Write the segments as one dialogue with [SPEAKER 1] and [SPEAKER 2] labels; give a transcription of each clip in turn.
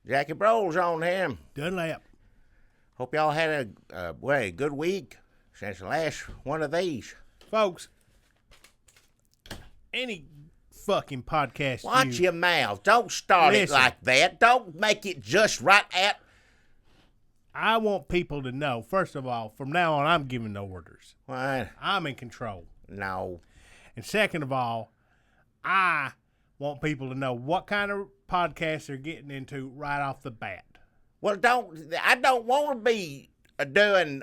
[SPEAKER 1] Jackie Brole's on him.
[SPEAKER 2] Dunlap.
[SPEAKER 1] Hope y'all had a good week since the last one of these.
[SPEAKER 2] Folks, any fucking podcast
[SPEAKER 1] Watch your mouth. Don't start it like that. Don't make it just right at...
[SPEAKER 2] I want people to know, first of all, from now on, I'm giving no orders.
[SPEAKER 1] What?
[SPEAKER 2] I'm in control.
[SPEAKER 1] No.
[SPEAKER 2] And second of all, I want people to know what kind of podcast they're getting into right off the bat.
[SPEAKER 1] Well, I don't want to be doing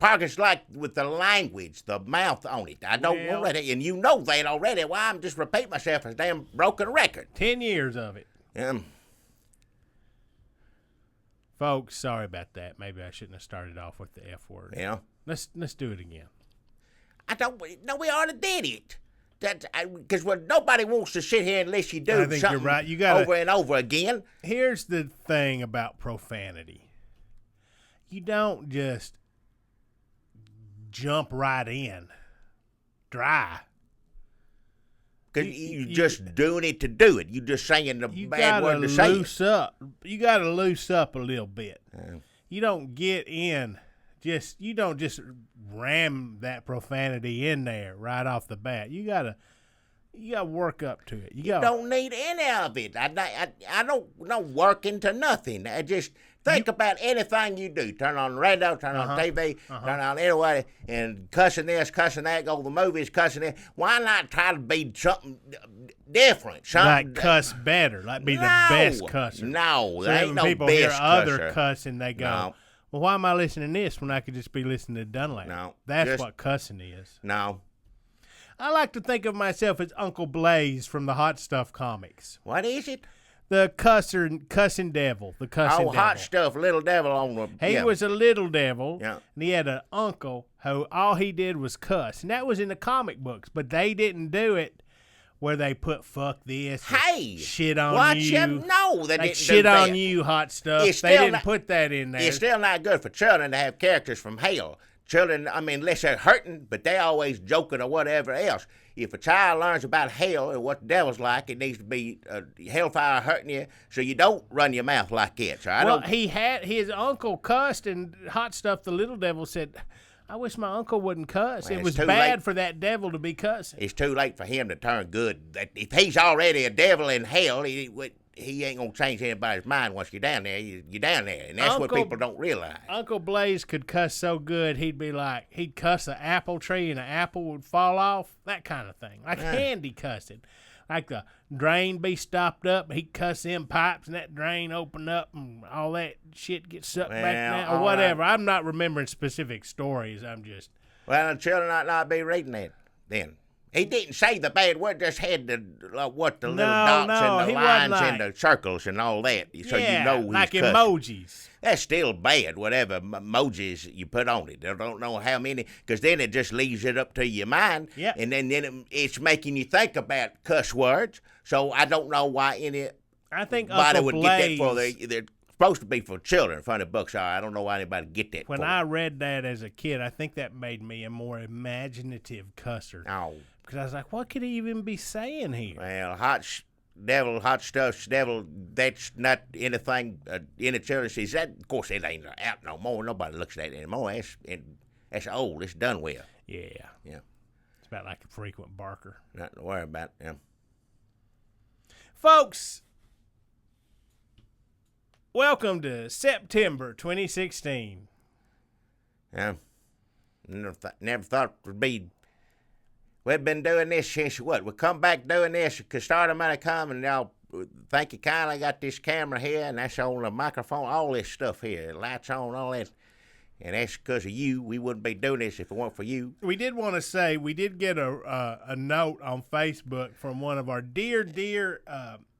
[SPEAKER 1] podcasts like with the language, the mouth on it. I don't want that, and you know that already. Why I'm just repeating myself as a damn broken record.
[SPEAKER 2] 10 years of it. Folks, sorry about that. Maybe I shouldn't have started off with the F word.
[SPEAKER 1] Yeah.
[SPEAKER 2] Let's do it again.
[SPEAKER 1] No, we already did it. Because nobody wants to sit here unless you do something
[SPEAKER 2] you're right. You gotta,
[SPEAKER 1] over and over again.
[SPEAKER 2] Here's the thing about profanity. You don't just jump right in dry.
[SPEAKER 1] Because you're just doing it to do it. You're just saying the bad word to say it.
[SPEAKER 2] You got to loose up a little bit. You don't get in. You don't just ram that profanity in there right off the bat. You gotta work up to it. You
[SPEAKER 1] don't need any of it. I don't work into nothing. I just think about anything you do. Turn on the radio, turn on TV, turn on anyway, and cussing this, cussing that, go to the movies, cussing it. Why not try to be something different?
[SPEAKER 2] Like cuss better, like be the best cusser.
[SPEAKER 1] No,
[SPEAKER 2] so
[SPEAKER 1] there ain't no
[SPEAKER 2] people
[SPEAKER 1] best
[SPEAKER 2] hear
[SPEAKER 1] cusser.
[SPEAKER 2] Other cussing, they go,
[SPEAKER 1] no.
[SPEAKER 2] Well, why am I listening to this when I could just be listening to Dunlap?
[SPEAKER 1] No.
[SPEAKER 2] That's what cussing is.
[SPEAKER 1] No.
[SPEAKER 2] I like to think of myself as Uncle Blaze from the Hot Stuff comics.
[SPEAKER 1] What is it?
[SPEAKER 2] The cussing devil. The cussing devil.
[SPEAKER 1] Hot Stuff, little devil on the...
[SPEAKER 2] He was a little devil,
[SPEAKER 1] and
[SPEAKER 2] he had an uncle who all he did was cuss. And that was in the comic books, but they didn't do it where they put fuck this, shit on you.
[SPEAKER 1] No, they didn't
[SPEAKER 2] shit
[SPEAKER 1] do
[SPEAKER 2] on
[SPEAKER 1] that.
[SPEAKER 2] You, Hot Stuff. They didn't put that in there.
[SPEAKER 1] It's still not good for children to have characters from hell. Children, unless they're hurting, but they always joking or whatever else. If a child learns about hell and what the devil's like, it needs to be hellfire hurting you, so you don't run your mouth like that. So
[SPEAKER 2] his uncle cussed, and Hot Stuff, the little devil, said, I wish my uncle wouldn't cuss.
[SPEAKER 1] Well,
[SPEAKER 2] it was bad for that devil to be cussing.
[SPEAKER 1] It's too late for him to turn good. If he's already a devil in hell, he ain't going to change anybody's mind once you're down there. You're down there, and that's what people don't realize.
[SPEAKER 2] Uncle Blaze could cuss so good, he'd cuss an apple tree and an apple would fall off, that kind of thing. Like Handy cussing. Like the drain be stopped up, he'd cuss them pipes and that drain open up and all that shit gets sucked back down or whatever. Right. I'm not remembering specific stories. I'm just...
[SPEAKER 1] Well, the children ought not be reading that then. He didn't say the bad word, just had the little dots and the lines and the circles and all that. So you know he's
[SPEAKER 2] like
[SPEAKER 1] cussing.
[SPEAKER 2] Emojis.
[SPEAKER 1] That's still bad, whatever emojis you put on it. I don't know how many, because then it just leaves it up to your mind.
[SPEAKER 2] Yep.
[SPEAKER 1] And then it's making you think about cuss words. So I don't know why anybody would get that for they're supposed to be for children, funny books are. I don't know why anybody get that
[SPEAKER 2] When I read that as a kid, I think that made me a more imaginative cusser.
[SPEAKER 1] Oh.
[SPEAKER 2] Because I was like, what could he even be saying here?
[SPEAKER 1] Well, hot stuff, devil, that's not anything any children sees. That, of course, it ain't out no more. Nobody looks at it anymore. That's old. It's done with.
[SPEAKER 2] Yeah.
[SPEAKER 1] Yeah.
[SPEAKER 2] It's about like a frequent barker.
[SPEAKER 1] Nothing to worry about, yeah.
[SPEAKER 2] Folks, welcome to September 2016.
[SPEAKER 1] Yeah. Never thought it would be... We've been doing this since what? We come back doing this because stardom might have come and y'all think you kindly got this camera here and that's on the microphone, all this stuff here, lights on, all that. And that's because of you. We wouldn't be doing this if it weren't for you.
[SPEAKER 2] We did want to say we did get a note on Facebook from one of our dear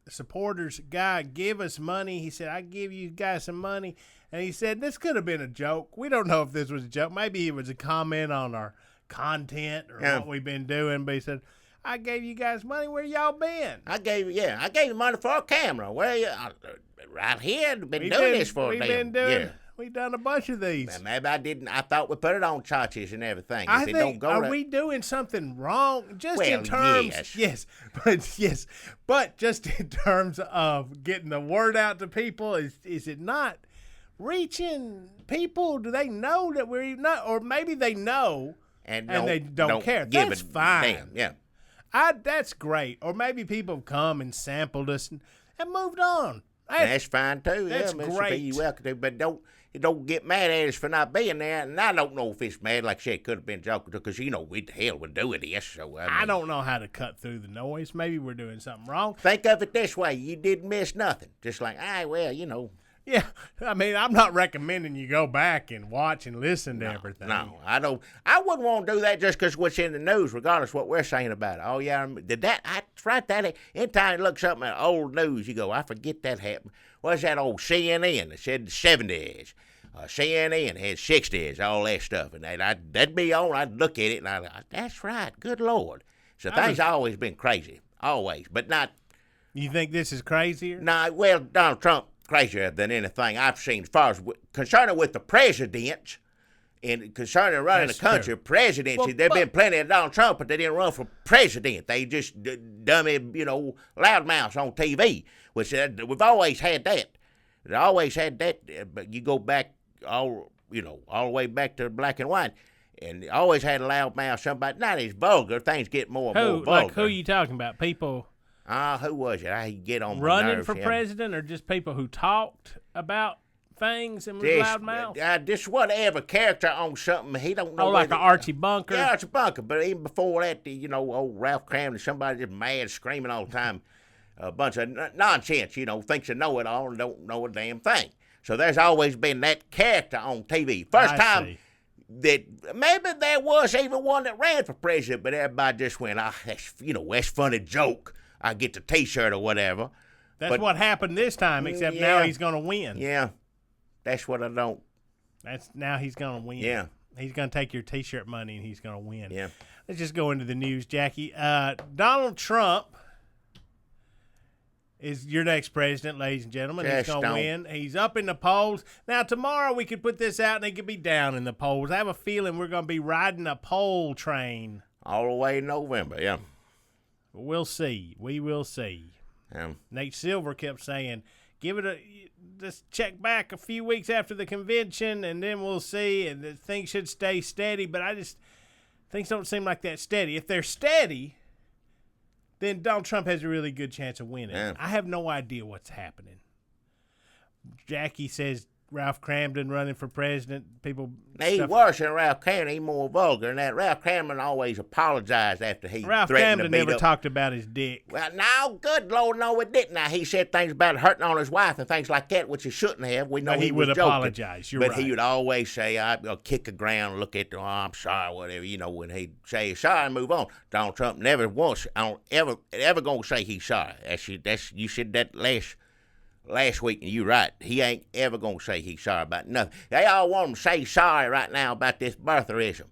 [SPEAKER 2] supporters. Guy, give us money. He said, I give you guys some money. And he said, this could have been a joke. We don't know if this was a joke. Maybe it was a comment on our content or what we've been doing, but he said, I gave you guys money. Where y'all been?
[SPEAKER 1] I gave you money for a camera. Where you? Right here. Been doing this for a
[SPEAKER 2] We've
[SPEAKER 1] damn.
[SPEAKER 2] been doing.
[SPEAKER 1] Yeah.
[SPEAKER 2] We done a bunch of these.
[SPEAKER 1] Well, maybe I didn't. I thought we put it on churches and everything.
[SPEAKER 2] I
[SPEAKER 1] If it
[SPEAKER 2] think,
[SPEAKER 1] don't go
[SPEAKER 2] are
[SPEAKER 1] to,
[SPEAKER 2] we doing something wrong? Just
[SPEAKER 1] Well,
[SPEAKER 2] in terms,
[SPEAKER 1] yes.
[SPEAKER 2] but just in terms of getting the word out to people, is it not reaching people? Do they know that we're not, or maybe they know and they don't care?
[SPEAKER 1] Give
[SPEAKER 2] That's
[SPEAKER 1] a
[SPEAKER 2] fine.
[SPEAKER 1] Damn, yeah.
[SPEAKER 2] That's great. Or maybe people have come and sampled us and moved on.
[SPEAKER 1] That's fine too.
[SPEAKER 2] That's
[SPEAKER 1] yeah,
[SPEAKER 2] great.
[SPEAKER 1] Be welcome to, but don't get mad at us for not being there. And I don't know if it's mad. Like I said, it could have been joking because we're doing this. So
[SPEAKER 2] I don't know how to cut through the noise. Maybe we're doing something wrong.
[SPEAKER 1] Think of it this way: you didn't miss nothing. Just like,
[SPEAKER 2] Yeah, I mean, I'm not recommending you go back and watch and listen to everything.
[SPEAKER 1] No, I don't. I wouldn't want to do that just because what's in the news, regardless of what we're saying about it. Oh, yeah, did that? That's right. That anytime you look something at old news, you go, I forget that happened. What's that old CNN that said the 70s? CNN had 60s, all that stuff. And that'd be on. I'd look at it, and I'd go, that's right. Good Lord. So things always been crazy. Always. But not.
[SPEAKER 2] You think this is crazier?
[SPEAKER 1] No, well, Donald Trump crazier than anything I've seen as far as concerning with the presidents and concerning running
[SPEAKER 2] That's
[SPEAKER 1] the country.
[SPEAKER 2] true.
[SPEAKER 1] Presidency,
[SPEAKER 2] Well,
[SPEAKER 1] there've been plenty of Donald Trump, but they didn't run for president. They just dummy, loudmouths on TV, which we've always had that. They always had that, but you go back all the way back to black and white, and they always had a loudmouth. Somebody, not as vulgar. Things get more and more vulgar.
[SPEAKER 2] Like who are you talking about? People
[SPEAKER 1] who was it? I get on my
[SPEAKER 2] running
[SPEAKER 1] nerves,
[SPEAKER 2] for president, or just people who talked about things and was loud mouth?
[SPEAKER 1] Just whatever character on something he don't know.
[SPEAKER 2] Oh, like an Archie Bunker.
[SPEAKER 1] Yeah, Archie Bunker. But even before that, old Ralph Cramden, somebody just mad, screaming all the time, a bunch of nonsense. Thinks they know it all and don't know a damn thing. So there's always been that character on TV. First time that maybe there was even one that ran for president, but everybody just went, that's funny joke. I get the T-shirt or whatever.
[SPEAKER 2] That's what happened this time, except now he's going to win.
[SPEAKER 1] Yeah, that's what I don't.
[SPEAKER 2] Now he's going to win.
[SPEAKER 1] Yeah.
[SPEAKER 2] He's going to take your T-shirt money and he's going to win.
[SPEAKER 1] Yeah.
[SPEAKER 2] Let's just go into the news, Jackie. Donald Trump is your next president, ladies and gentlemen. He's going to win. He's up in the polls. Now, tomorrow we could put this out and he could be down in the polls. I have a feeling we're going to be riding a poll train.
[SPEAKER 1] All the way in November, yeah.
[SPEAKER 2] We'll see. We will see. Nate Silver kept saying, just check back a few weeks after the convention and then we'll see, and things should stay steady. But things don't seem like that steady. If they're steady, then Donald Trump has a really good chance of winning.
[SPEAKER 1] Yeah.
[SPEAKER 2] I have no idea what's happening. Jackie says Ralph Cramden running for president.
[SPEAKER 1] He's worse than Ralph Cramden. He's more vulgar than that. Ralph Cramden always apologized after he
[SPEAKER 2] Ralph
[SPEAKER 1] threatened
[SPEAKER 2] Cramden
[SPEAKER 1] to beat
[SPEAKER 2] never
[SPEAKER 1] up.
[SPEAKER 2] talked about his dick.
[SPEAKER 1] Well, no, good Lord, no, it didn't. Now, he said things about hurting on his wife and things like that, which he shouldn't have. We know
[SPEAKER 2] But he
[SPEAKER 1] was
[SPEAKER 2] would
[SPEAKER 1] joking,
[SPEAKER 2] apologize. You're
[SPEAKER 1] but
[SPEAKER 2] right.
[SPEAKER 1] he would always say, I'll kick the ground, look at I'm sorry, whatever, when he'd say he's sorry and move on. Donald Trump never once, ever going to say he's sorry. You said that last week, and you're right. He ain't ever going to say he's sorry about nothing. They all want him to say sorry right now about this birtherism.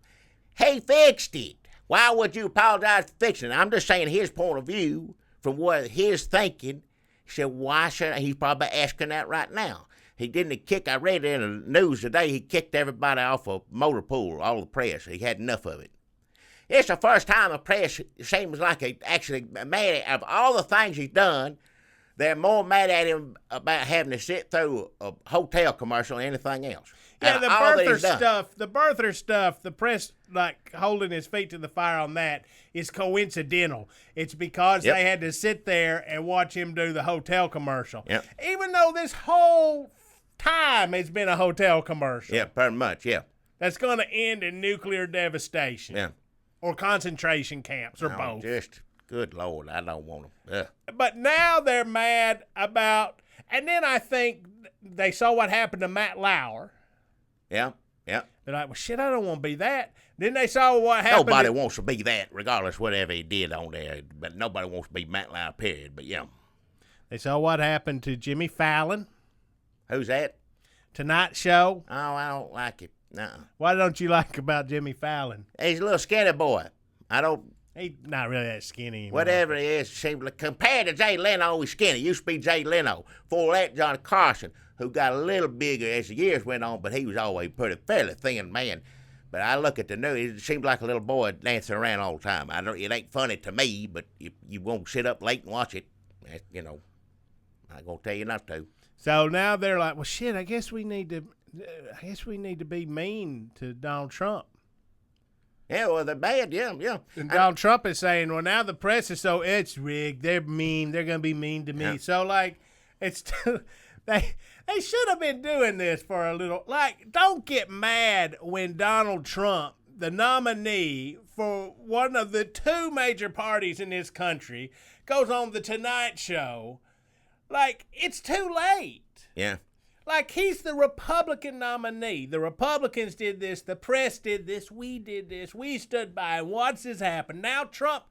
[SPEAKER 1] He fixed it. Why would you apologize for fixing it? I'm just saying his point of view from what his thinking. He said, why should he's probably asking that right now. He didn't kick, I read it in the news today, he kicked everybody off a motor pool, all the press. He had enough of it. It's the first time the press seems like he actually mad at, of all the things he's done, they're more mad at him about having to sit through a hotel commercial than anything else.
[SPEAKER 2] Yeah, the birther stuff, the press like holding his feet to the fire on that is coincidental. It's because they had to sit there and watch him do the hotel commercial.
[SPEAKER 1] Yep.
[SPEAKER 2] Even though this whole time has been a hotel commercial.
[SPEAKER 1] Yeah, pretty much, yeah.
[SPEAKER 2] That's going to end in nuclear devastation.
[SPEAKER 1] Yeah.
[SPEAKER 2] Or concentration camps, or both.
[SPEAKER 1] Just, good Lord, I don't want them.
[SPEAKER 2] But now they're mad about, and then I think they saw what happened to Matt Lauer.
[SPEAKER 1] Yeah.
[SPEAKER 2] They're like, well, shit, I don't want to be that. Then they saw what happened.
[SPEAKER 1] Nobody wants to be that, regardless whatever he did on there. But nobody wants to be Matt Lauer, period. But, yeah.
[SPEAKER 2] They saw what happened to Jimmy Fallon.
[SPEAKER 1] Who's that?
[SPEAKER 2] Tonight Show.
[SPEAKER 1] Oh, I don't like it. No.
[SPEAKER 2] What don't you like about Jimmy Fallon?
[SPEAKER 1] He's a little skinny boy.
[SPEAKER 2] He's not really that skinny anymore.
[SPEAKER 1] Whatever he is, seems like compared to Jay Leno, he's skinny. Used to be Jay Leno. Before that, Johnny Carson. who got a little bigger as the years went on, but he was always fairly thin man. But I look at the news, it seems like a little boy dancing around all the time. It ain't funny to me, but if you won't sit up late and watch it, you know, I'm gonna tell you not to.
[SPEAKER 2] So now they're like, well, shit, I guess we need to be mean to Donald Trump.
[SPEAKER 1] Yeah, well, they're bad, yeah.
[SPEAKER 2] And Donald Trump is saying, well, now the press is so it's rigged. They're mean. They're going to be mean to me. Yeah. So, like, it's they should have been doing this for a little. Like, don't get mad when Donald Trump, the nominee for one of the two major parties in this country, goes on the Tonight Show. Like, it's too late.
[SPEAKER 1] Yeah.
[SPEAKER 2] Like, he's the Republican nominee. The Republicans did this. The press did this. We did this. We stood by and watched this happen. Now Trump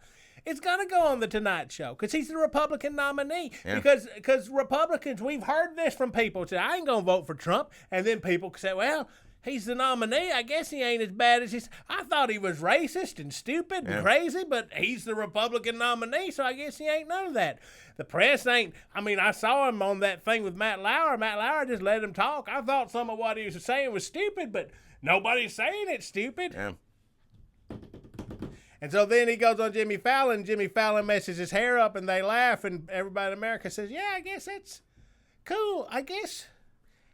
[SPEAKER 2] is going to go on the Tonight Show because he's the Republican nominee. Yeah. Because Republicans, we've heard this from people. Say, I ain't going to vote for Trump. And then people say, well, he's the nominee. I guess he ain't as bad as he's. I thought he was racist and stupid and crazy, but he's the Republican nominee, so I guess he ain't none of that. The press ain't. I mean, I saw him on that thing with Matt Lauer. Matt Lauer just let him talk. I thought some of what he was saying was stupid, but nobody's saying it's stupid.
[SPEAKER 1] Yeah.
[SPEAKER 2] And so then he goes on Jimmy Fallon. Jimmy Fallon messes his hair up, and they laugh, and everybody in America says, yeah, I guess that's cool. I guess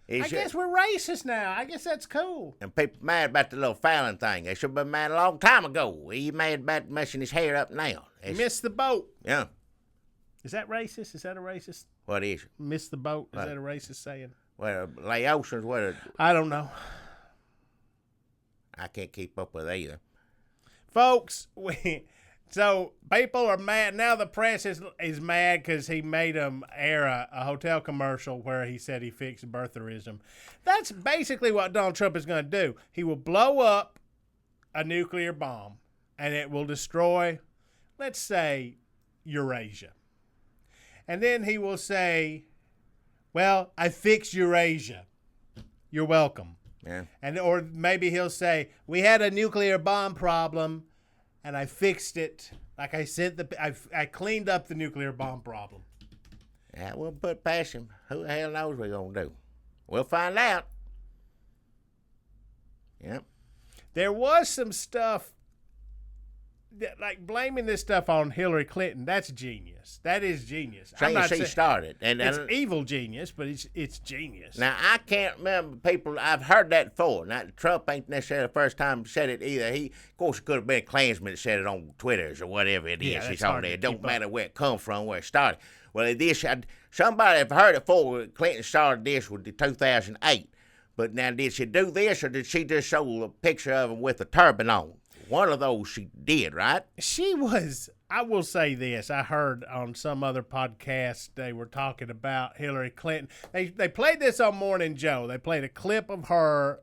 [SPEAKER 2] we're racist now. I guess that's cool.
[SPEAKER 1] And people mad about the little Fallon thing. They should have been mad a long time ago. He mad about messing his hair up now.
[SPEAKER 2] He missed the boat.
[SPEAKER 1] Yeah.
[SPEAKER 2] Is that racist? Is that a racist?
[SPEAKER 1] What is it?
[SPEAKER 2] Miss the boat. Is that a racist saying?
[SPEAKER 1] Well, Laotians,
[SPEAKER 2] I don't know.
[SPEAKER 1] I can't keep up with either.
[SPEAKER 2] Folks, so people are mad. Now the press is mad because he made them air a hotel commercial where he said he fixed birtherism. That's basically what Donald Trump is going to do. He will blow up a nuclear bomb, and it will destroy, let's say, Eurasia. And then he will say, well, I fixed Eurasia. You're welcome.
[SPEAKER 1] Yeah.
[SPEAKER 2] Or maybe he'll say, we had a nuclear bomb problem, and I fixed it. Like I said, I cleaned up the nuclear bomb problem.
[SPEAKER 1] Yeah, we'll put past him. Who the hell knows what we're going to do? We'll find out. Yep.
[SPEAKER 2] There was some stuff, like blaming this stuff on Hillary Clinton. That's genius. That is genius.
[SPEAKER 1] I'm not saying she started.
[SPEAKER 2] It's evil genius, but it's genius.
[SPEAKER 1] Now, I can't remember people. I've heard that before. Now, Trump ain't necessarily the first time said it either. Of course, it could have been a Klansman that said it on Twitter or whatever it is. It's on there. It don't matter where it come from, where it started. Well, somebody have heard it before. Clinton started this with the 2008. But now, did she do this, or did she just show a picture of him with a turban on? One of those she did, right?
[SPEAKER 2] She was, I will say this, I heard on some other podcast they were talking about Hillary Clinton. They played this on Morning Joe. They played a clip of her,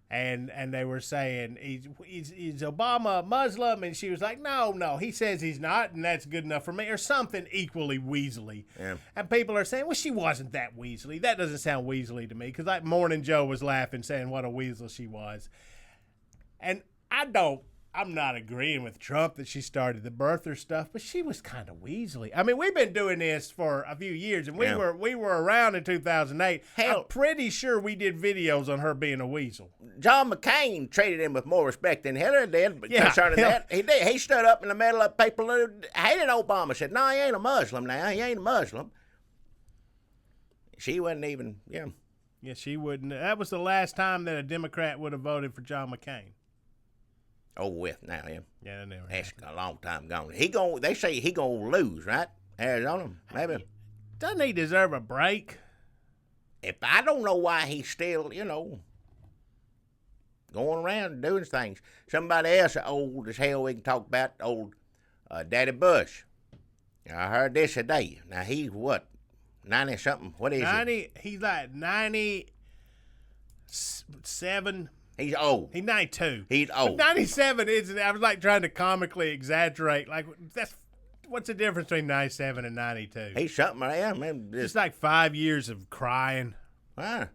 [SPEAKER 2] and they were saying, is Obama Muslim? And she was like, no, he says he's not, and that's good enough for me, or something equally weaselly. Yeah. And people are saying, well, she wasn't that weaselly. That doesn't sound weaselly to me, because like Morning Joe was laughing, saying what a weasel she was. And I'm not agreeing with Trump that she started the birther stuff, but she was kind of weaselly. I mean, we've been doing this for a few years, and we were around in 2008. Hell, I'm pretty sure we did videos on her being a weasel.
[SPEAKER 1] John McCain treated him with more respect than Hillary did concerning that. He did. He stood up in the middle of people who hated Obama, said, no, he ain't a Muslim now. He ain't a Muslim. She wasn't even,
[SPEAKER 2] Yeah, she wouldn't. That was the last time that a Democrat would have voted for John McCain.
[SPEAKER 1] Over with now, yeah.
[SPEAKER 2] Yeah, that never
[SPEAKER 1] That's
[SPEAKER 2] happened.
[SPEAKER 1] a long time gone. They say he gonna lose, right? Arizona, maybe.
[SPEAKER 2] Doesn't he deserve a break?
[SPEAKER 1] If I don't know why he's still, going around doing things. Somebody else old as hell we can talk about, old Daddy Bush. I heard this today. Now he's what, 90-something? What is
[SPEAKER 2] 90? He's like 97.
[SPEAKER 1] He's old.
[SPEAKER 2] He's 92.
[SPEAKER 1] He's old.
[SPEAKER 2] But 97 isn't. I was like trying to comically exaggerate. Like what's the difference between 97 and 92?
[SPEAKER 1] He's something I am. Man,
[SPEAKER 2] just like 5 years of crying.
[SPEAKER 1] Huh.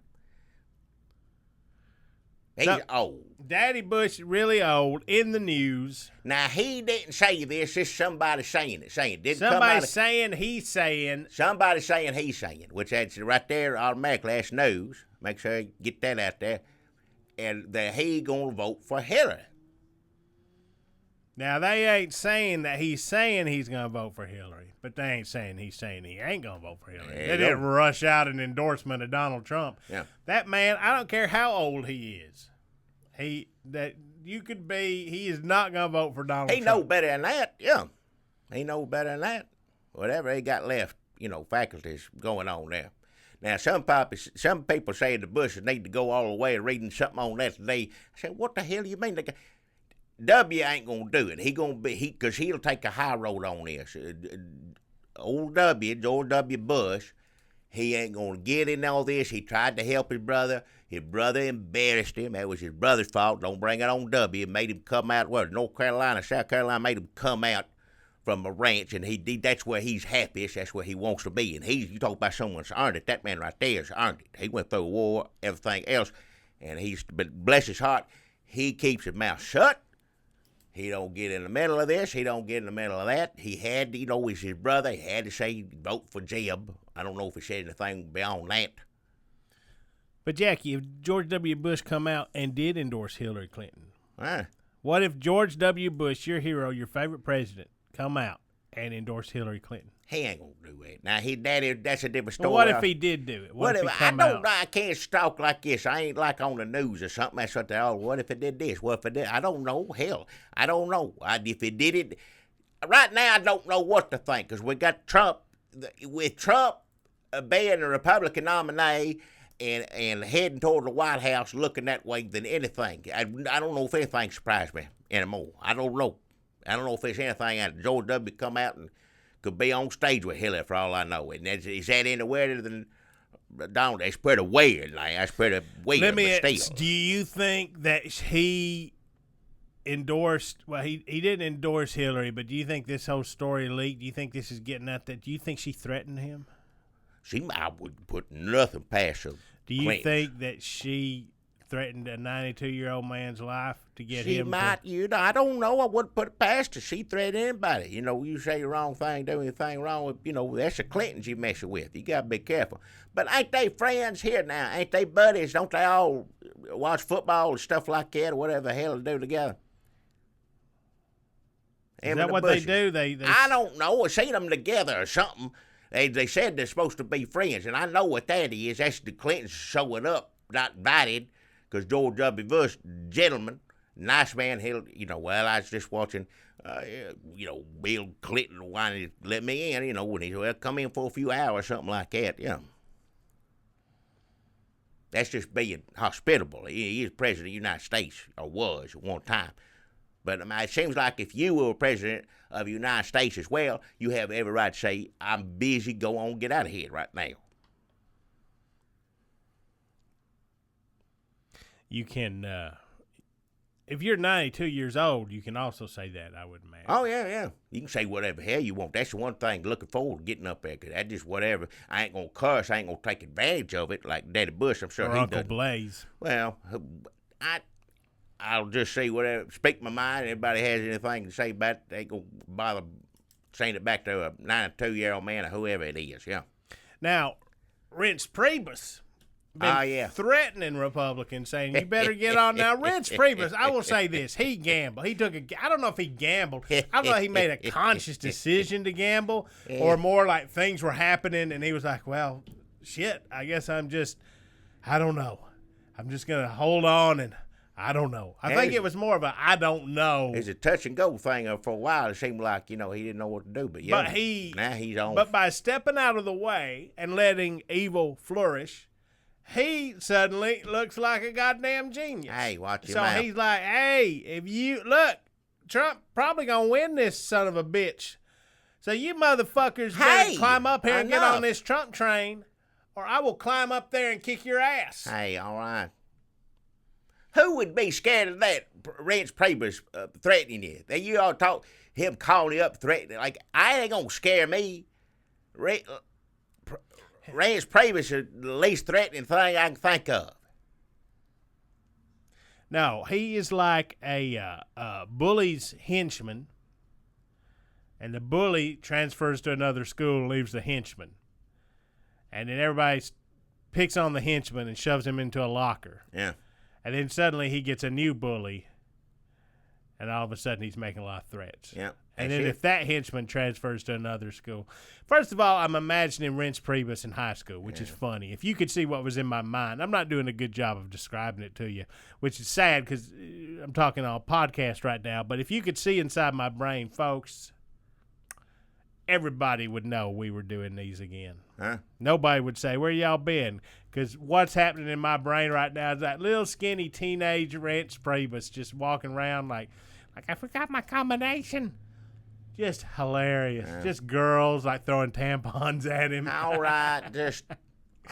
[SPEAKER 1] He's old.
[SPEAKER 2] Daddy Bush really old in the news.
[SPEAKER 1] Now, he didn't say this. It's somebody saying it.
[SPEAKER 2] Somebody saying he's saying.
[SPEAKER 1] Somebody saying he's saying, which that's right there automatically. That's news. Make sure you get that out there. And that he going to vote for Hillary.
[SPEAKER 2] Now, they ain't saying that he's saying he's going to vote for Hillary, but they ain't saying he's saying he ain't going to vote for Hillary. They didn't rush out an endorsement of Donald Trump.
[SPEAKER 1] Yeah.
[SPEAKER 2] That man, I don't care how old he is. He is not going to vote for Donald Trump.
[SPEAKER 1] He know better than that, yeah. He know better than that. Whatever he got left, faculties going on there. Now, some people say the Bushes need to go all the way. Reading something on that today, I said, what the hell do you mean? W ain't gonna do it. Because he'll take a high road on this. Old W, George W. Bush, he ain't gonna get in all this. He tried to help his brother. His brother embarrassed him. That was his brother's fault. Don't bring it on W. It made him come out. North Carolina, South Carolina made him come out from a ranch, and that's where he's happiest. That's where he wants to be. And you talk about someone's earned it. That man right there has earned it. He went through a war, everything else, and but bless his heart, he keeps his mouth shut. He don't get in the middle of this. He don't get in the middle of that. He had to, he's his brother. He had to say vote for Jeb. I don't know if he said anything beyond that.
[SPEAKER 2] But, Jackie, if George W. Bush come out and did endorse Hillary Clinton,
[SPEAKER 1] Huh?
[SPEAKER 2] What if George W. Bush, your hero, your favorite president, come out and endorse Hillary Clinton?
[SPEAKER 1] He ain't gonna do it. Now, that's a different story.
[SPEAKER 2] Well, what if he did do it? What if he come
[SPEAKER 1] I don't
[SPEAKER 2] out?
[SPEAKER 1] know. I can't talk like this. I ain't like on the news or something. That's what what if it did this? What if it did? I don't know. Hell, I don't know. If it did it, right now I don't know what to think because we got Trump. With Trump being a Republican nominee and heading toward the White House looking that way than anything, I don't know if anything surprised me anymore. I don't know. I don't know if there's anything that George W. come out and could be on stage with Hillary for all I know. And is that any weirder than Donald? It's pretty weird. That's pretty weird.
[SPEAKER 2] Let me
[SPEAKER 1] but
[SPEAKER 2] ask,
[SPEAKER 1] still.
[SPEAKER 2] do you think that he endorsed, well, he didn't endorse Hillary, but do you think this whole story leaked? Do you think this is getting out there? Do you think she threatened him?
[SPEAKER 1] I wouldn't put nothing past her.
[SPEAKER 2] Do you think that she threatened a 92-year-old man's life to get him?
[SPEAKER 1] She might, I don't know. I wouldn't put it past her. She threatened anybody. You say the wrong thing, do anything wrong with, that's the Clintons you messing with. You got to be careful. But ain't they friends here now? Ain't they buddies? Don't they all watch football and stuff like that or whatever the hell they do together?
[SPEAKER 2] Is that what they do?
[SPEAKER 1] I don't know. I seen them together or something. They said they're supposed to be friends, and I know what that is. That's the Clintons showing up, not invited, because George W. Bush, gentleman, nice man, I was just watching, Bill Clinton wanted to let me in, when he come in for a few hours, something like that, That's just being hospitable. He is president of the United States, or was at one time. But it seems like if you were president of the United States as well, you have every right to say, I'm busy, go on, get out of here right now.
[SPEAKER 2] You can, if you're 92 years old, you can also say that, I would imagine.
[SPEAKER 1] Oh, yeah. You can say whatever hell you want. That's the one thing looking forward to getting up there, because that's just whatever. I ain't going to curse. I ain't going to take advantage of it like Daddy Bush. I'm sure
[SPEAKER 2] or
[SPEAKER 1] he
[SPEAKER 2] Uncle
[SPEAKER 1] does.
[SPEAKER 2] Blaze.
[SPEAKER 1] Well, I'll just say whatever, speak my mind. Everybody has anything to say about it, they ain't going to bother saying it back to a 92-year-old man or whoever it is,
[SPEAKER 2] Now, Rince Priebus been threatening Republicans, saying, you better get on. Now, Rince Priebus, I will say this, he gambled. I don't know if he gambled. I don't know if he made a conscious decision to gamble, or more like things were happening, and he was like, well, shit, I guess I don't know. I'm just going to hold on and I don't know. I think it was more of a I don't know.
[SPEAKER 1] It's a touch and go thing for a while. It seemed like, he didn't know what to do. But now he's on.
[SPEAKER 2] But by stepping out of the way and letting evil flourish, he suddenly looks like a goddamn genius.
[SPEAKER 1] Hey, watch your mouth.
[SPEAKER 2] So he's like, hey, if you look, Trump probably gonna win this son of a bitch. So you motherfuckers better climb up here and get on this Trump train, or I will climb up there and kick your ass.
[SPEAKER 1] Hey, all right. Who would be scared of that, Rince Priebus threatening you? That you all talk him calling you up threatening. Like, I ain't gonna scare me. Rince Priebus is the least threatening thing I can think of.
[SPEAKER 2] No, he is like a bully's henchman, and the bully transfers to another school and leaves the henchman. And then everybody picks on the henchman and shoves him into a locker.
[SPEAKER 1] Yeah.
[SPEAKER 2] And then suddenly he gets a new bully, and all of a sudden he's making a lot of threats.
[SPEAKER 1] Yeah.
[SPEAKER 2] And then if that henchman transfers to another school. First of all, I'm imagining Rince Priebus in high school, which is funny. If you could see what was in my mind, I'm not doing a good job of describing it to you, which is sad because I'm talking on a podcast right now. But if you could see inside my brain, folks, everybody would know we were doing these again.
[SPEAKER 1] Huh?
[SPEAKER 2] Nobody would say, where y'all been? Because what's happening in my brain right now is that little skinny teenage Rince Priebus just walking around like I forgot my combination. Just hilarious. Just girls like throwing tampons at him.
[SPEAKER 1] All right, just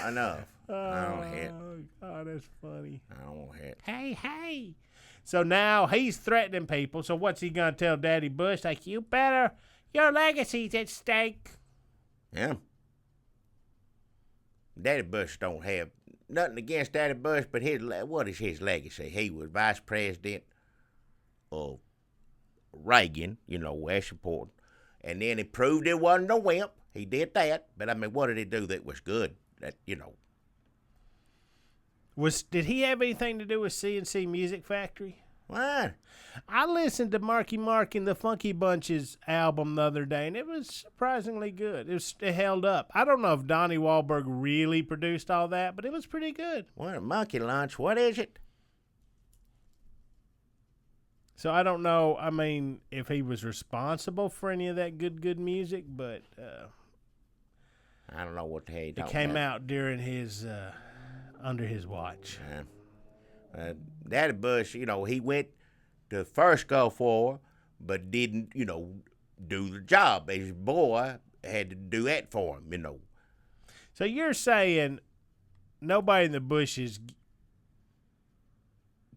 [SPEAKER 1] enough. I don't hit.
[SPEAKER 2] Oh, God, that's funny.
[SPEAKER 1] I don't hit.
[SPEAKER 2] Hey. So now he's threatening people. So what's he going to tell Daddy Bush? Like, your legacy's at stake.
[SPEAKER 1] Yeah. Daddy Bush don't have nothing against Daddy Bush, but what is his legacy? He was vice president of Reagan, that's important. And then he proved it wasn't a wimp. He did that. But, I mean, what did he do that was good?
[SPEAKER 2] Did he have anything to do with C&C Music Factory?
[SPEAKER 1] What?
[SPEAKER 2] I listened to Marky Mark and the Funky Bunch's album the other day, and it was surprisingly good. It held up. I don't know if Donnie Wahlberg really produced all that, but it was pretty good.
[SPEAKER 1] What, Monkey Lunch? What is it?
[SPEAKER 2] So I don't know, I mean, if he was responsible for any of that good music, but
[SPEAKER 1] I don't know what the hell you're
[SPEAKER 2] it
[SPEAKER 1] talking
[SPEAKER 2] came
[SPEAKER 1] about.
[SPEAKER 2] out during his, under his watch.
[SPEAKER 1] Daddy Bush, he went to first Gulf War, but didn't, do the job. His boy had to do that for him,
[SPEAKER 2] So you're saying nobody in the Bushes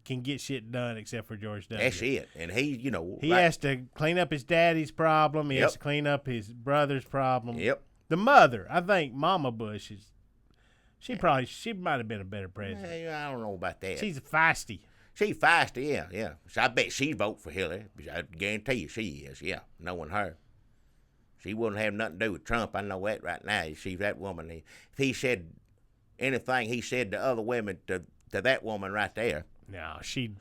[SPEAKER 2] can get shit done except for George W.
[SPEAKER 1] That's it. And he,
[SPEAKER 2] he has to clean up his daddy's problem. He has to clean up his brother's problem.
[SPEAKER 1] Yep.
[SPEAKER 2] The mother, I think Mama Bush she might have been a better president.
[SPEAKER 1] I don't know about that.
[SPEAKER 2] She's feisty.
[SPEAKER 1] She's feisty, yeah. So I bet she'd vote for Hillary. I guarantee you she is, yeah, knowing her. She wouldn't have nothing to do with Trump. I know that right now. She's that woman. If he said anything he said to other women, to that woman right there.
[SPEAKER 2] No, she.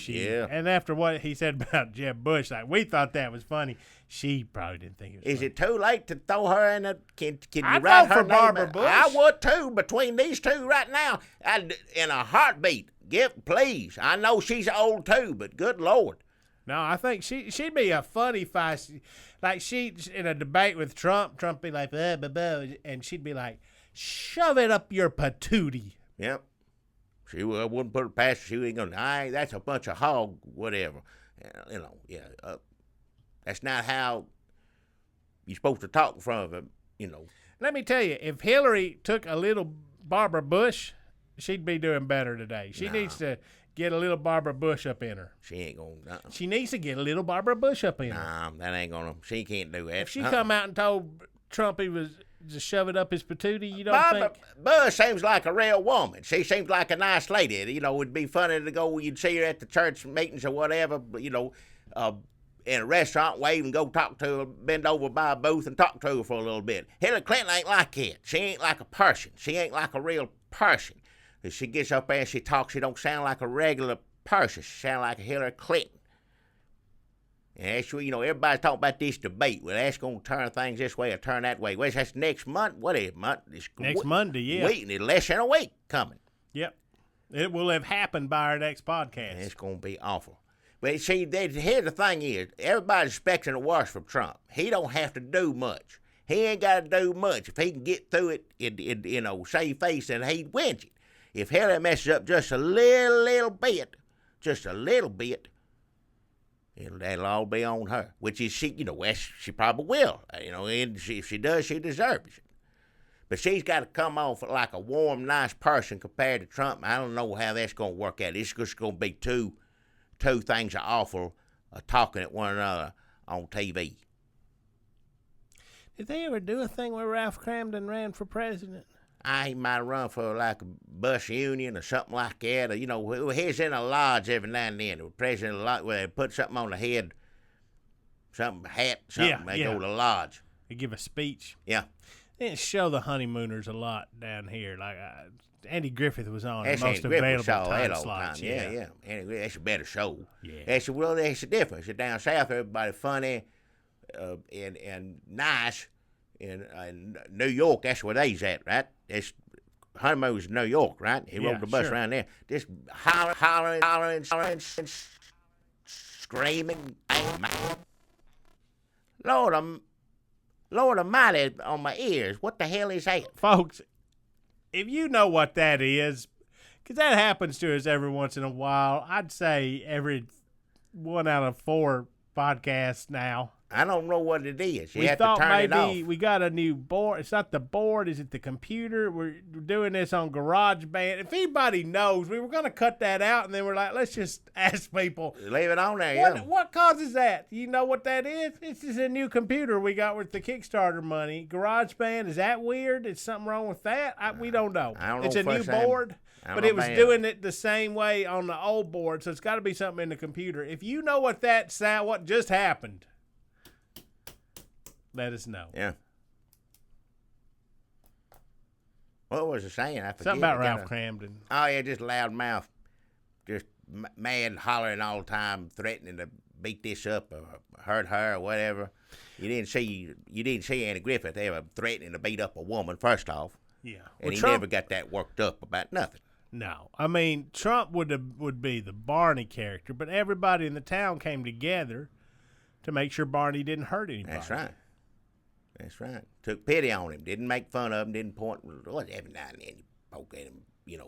[SPEAKER 1] Yeah.
[SPEAKER 2] And after what he said about Jeb Bush, like we thought that was funny, she probably didn't think it was
[SPEAKER 1] Is
[SPEAKER 2] funny.
[SPEAKER 1] it too late to throw her in a? Can you
[SPEAKER 2] I'd
[SPEAKER 1] write
[SPEAKER 2] vote
[SPEAKER 1] her
[SPEAKER 2] for
[SPEAKER 1] name?
[SPEAKER 2] Barbara Bush.
[SPEAKER 1] I would too. Between these two right now, in a heartbeat. Please. I know she's old too, but good Lord.
[SPEAKER 2] No, I think she'd be a funny feisty. Like she's in a debate with Trump be like, blah, blah, blah, and she'd be like, shove it up your patootie.
[SPEAKER 1] Yep. She wouldn't put it past her. She ain't gonna. That's a bunch of hog, whatever. That's not how you're supposed to talk in front of him.
[SPEAKER 2] Let me tell you, if Hillary took a little Barbara Bush, she'd be doing better today. She needs to get a little Barbara Bush up in her.
[SPEAKER 1] She ain't gonna.
[SPEAKER 2] She needs to get a little Barbara Bush up in her.
[SPEAKER 1] Nah, that ain't gonna. She can't do that.
[SPEAKER 2] If she come out and told Trump he was to shove it up his patootie, you don't
[SPEAKER 1] Barbara
[SPEAKER 2] think?
[SPEAKER 1] Bush seems like a real woman. She seems like a nice lady. It'd be funny to go. You'd see her at the church meetings or whatever. In a restaurant, wave and go talk to her, bend over by a booth and talk to her for a little bit. Hillary Clinton ain't like that. She ain't like a person. She ain't like a real person. If she gets up there and she talks, she don't sound like a regular person. She sound like a Hillary Clinton. And actually, everybody's talking about this debate. Well, that's going to turn things this way or turn that way. Well, that's next month. What is month?
[SPEAKER 2] Next Monday, yeah.
[SPEAKER 1] It's less than a week coming.
[SPEAKER 2] Yep. It will have happened by our next podcast.
[SPEAKER 1] And it's going to be awful. But see, here's the thing is, everybody's expecting the worst from Trump. He don't have to do much. He ain't got to do much. If he can get through it, save face, and he wins it. If Hillary messes up just a little bit, that'll all be on her. Which is she probably will. And if she does, she deserves it. But she's got to come off like a warm, nice person compared to Trump. I don't know how that's going to work out. It's just going to be two things are awful talking at one another on TV.
[SPEAKER 2] Did they ever do a thing where Ralph Cramden ran for president?
[SPEAKER 1] He might run for like a bus union or something like that. Or, he's in a lodge every now and then. The president of the lodge, where they put something on the head, hat, something. They go to the lodge.
[SPEAKER 2] They give a speech.
[SPEAKER 1] Yeah.
[SPEAKER 2] They didn't show the honeymooners a lot down here. Like Andy Griffith was on
[SPEAKER 1] That's
[SPEAKER 2] most
[SPEAKER 1] Andy
[SPEAKER 2] available
[SPEAKER 1] Griffith
[SPEAKER 2] time
[SPEAKER 1] all the
[SPEAKER 2] slots.
[SPEAKER 1] time. Yeah. That's a better show.
[SPEAKER 2] Yeah.
[SPEAKER 1] That's the difference. Down south, everybody funny and nice. In New York, that's where they's at, right? It's honeymoon's in New York, right? He rode the bus around there. Just hollering, screaming. Lord Almighty on my ears. What the hell is that?
[SPEAKER 2] Folks, if you know what that is, because that happens to us every once in a while, I'd say every 1 out of 4 podcasts now.
[SPEAKER 1] I don't know what it is. You
[SPEAKER 2] we
[SPEAKER 1] have
[SPEAKER 2] thought
[SPEAKER 1] to turn it
[SPEAKER 2] maybe
[SPEAKER 1] off.
[SPEAKER 2] we got a new board. It's not the board. Is it the computer? We're doing this on GarageBand. If anybody knows, we were going to cut that out, and then we're like, let's just ask people.
[SPEAKER 1] Leave it on there,
[SPEAKER 2] What causes that? You know what that is? It's just a new computer we got with the Kickstarter money. GarageBand, is that weird? Is something wrong with that? We don't know.
[SPEAKER 1] I don't know
[SPEAKER 2] it's a new
[SPEAKER 1] first time.
[SPEAKER 2] board, but it was doing it the same way on the old board, so it's got to be something in the computer. If you know what what just happened, let us know.
[SPEAKER 1] Yeah. What was I saying? I forget.
[SPEAKER 2] Something about Ralph Cramden.
[SPEAKER 1] Oh, yeah, just loud mouth. Just mad, hollering all the time, threatening to beat this up or hurt her or whatever. You didn't see Andy Griffith ever threatening to beat up a woman, first off.
[SPEAKER 2] Yeah.
[SPEAKER 1] And
[SPEAKER 2] Well,
[SPEAKER 1] he never got that worked up about nothing.
[SPEAKER 2] No. I mean, Trump would be the Barney character, but everybody in the town came together to make sure Barney didn't hurt anybody.
[SPEAKER 1] That's right. Took pity on him. Didn't make fun of him. Didn't point. Well, every now and then you poke at him.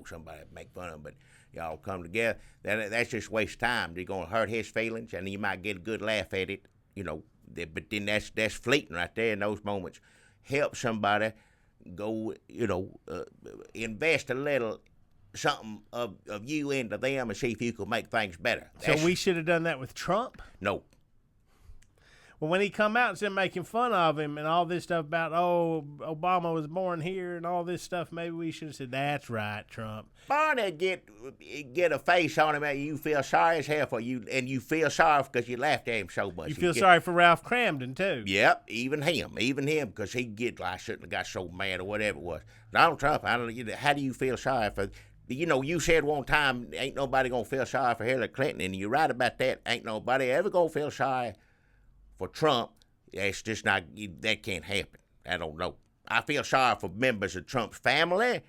[SPEAKER 1] Somebody make fun of him. But y'all come together. That's just waste time. They're gonna hurt his feelings, and you might get a good laugh at it. But then that's fleeting right there in those moments. Help somebody go. Invest a little something of you into them and see if you can make things better.
[SPEAKER 2] So we should have done that with Trump?
[SPEAKER 1] No.
[SPEAKER 2] Well, when he come out and started making fun of him and all this stuff about, Obama was born here and all this stuff, maybe we should have said, that's right, Trump.
[SPEAKER 1] Barney get a face on him and you feel sorry as hell for you, and you feel sorry because you laughed at him so much.
[SPEAKER 2] You feel sorry for Ralph Cramden, too.
[SPEAKER 1] Yep, even him, because he I shouldn't have got so mad or whatever it was. Donald Trump, how do you feel sorry for? You said one time, ain't nobody gonna feel sorry for Hillary Clinton, and you're right about that. Ain't nobody ever gonna feel sorry for Trump. That's just not, that can't happen. I don't know. I feel sorry for members of Trump's family,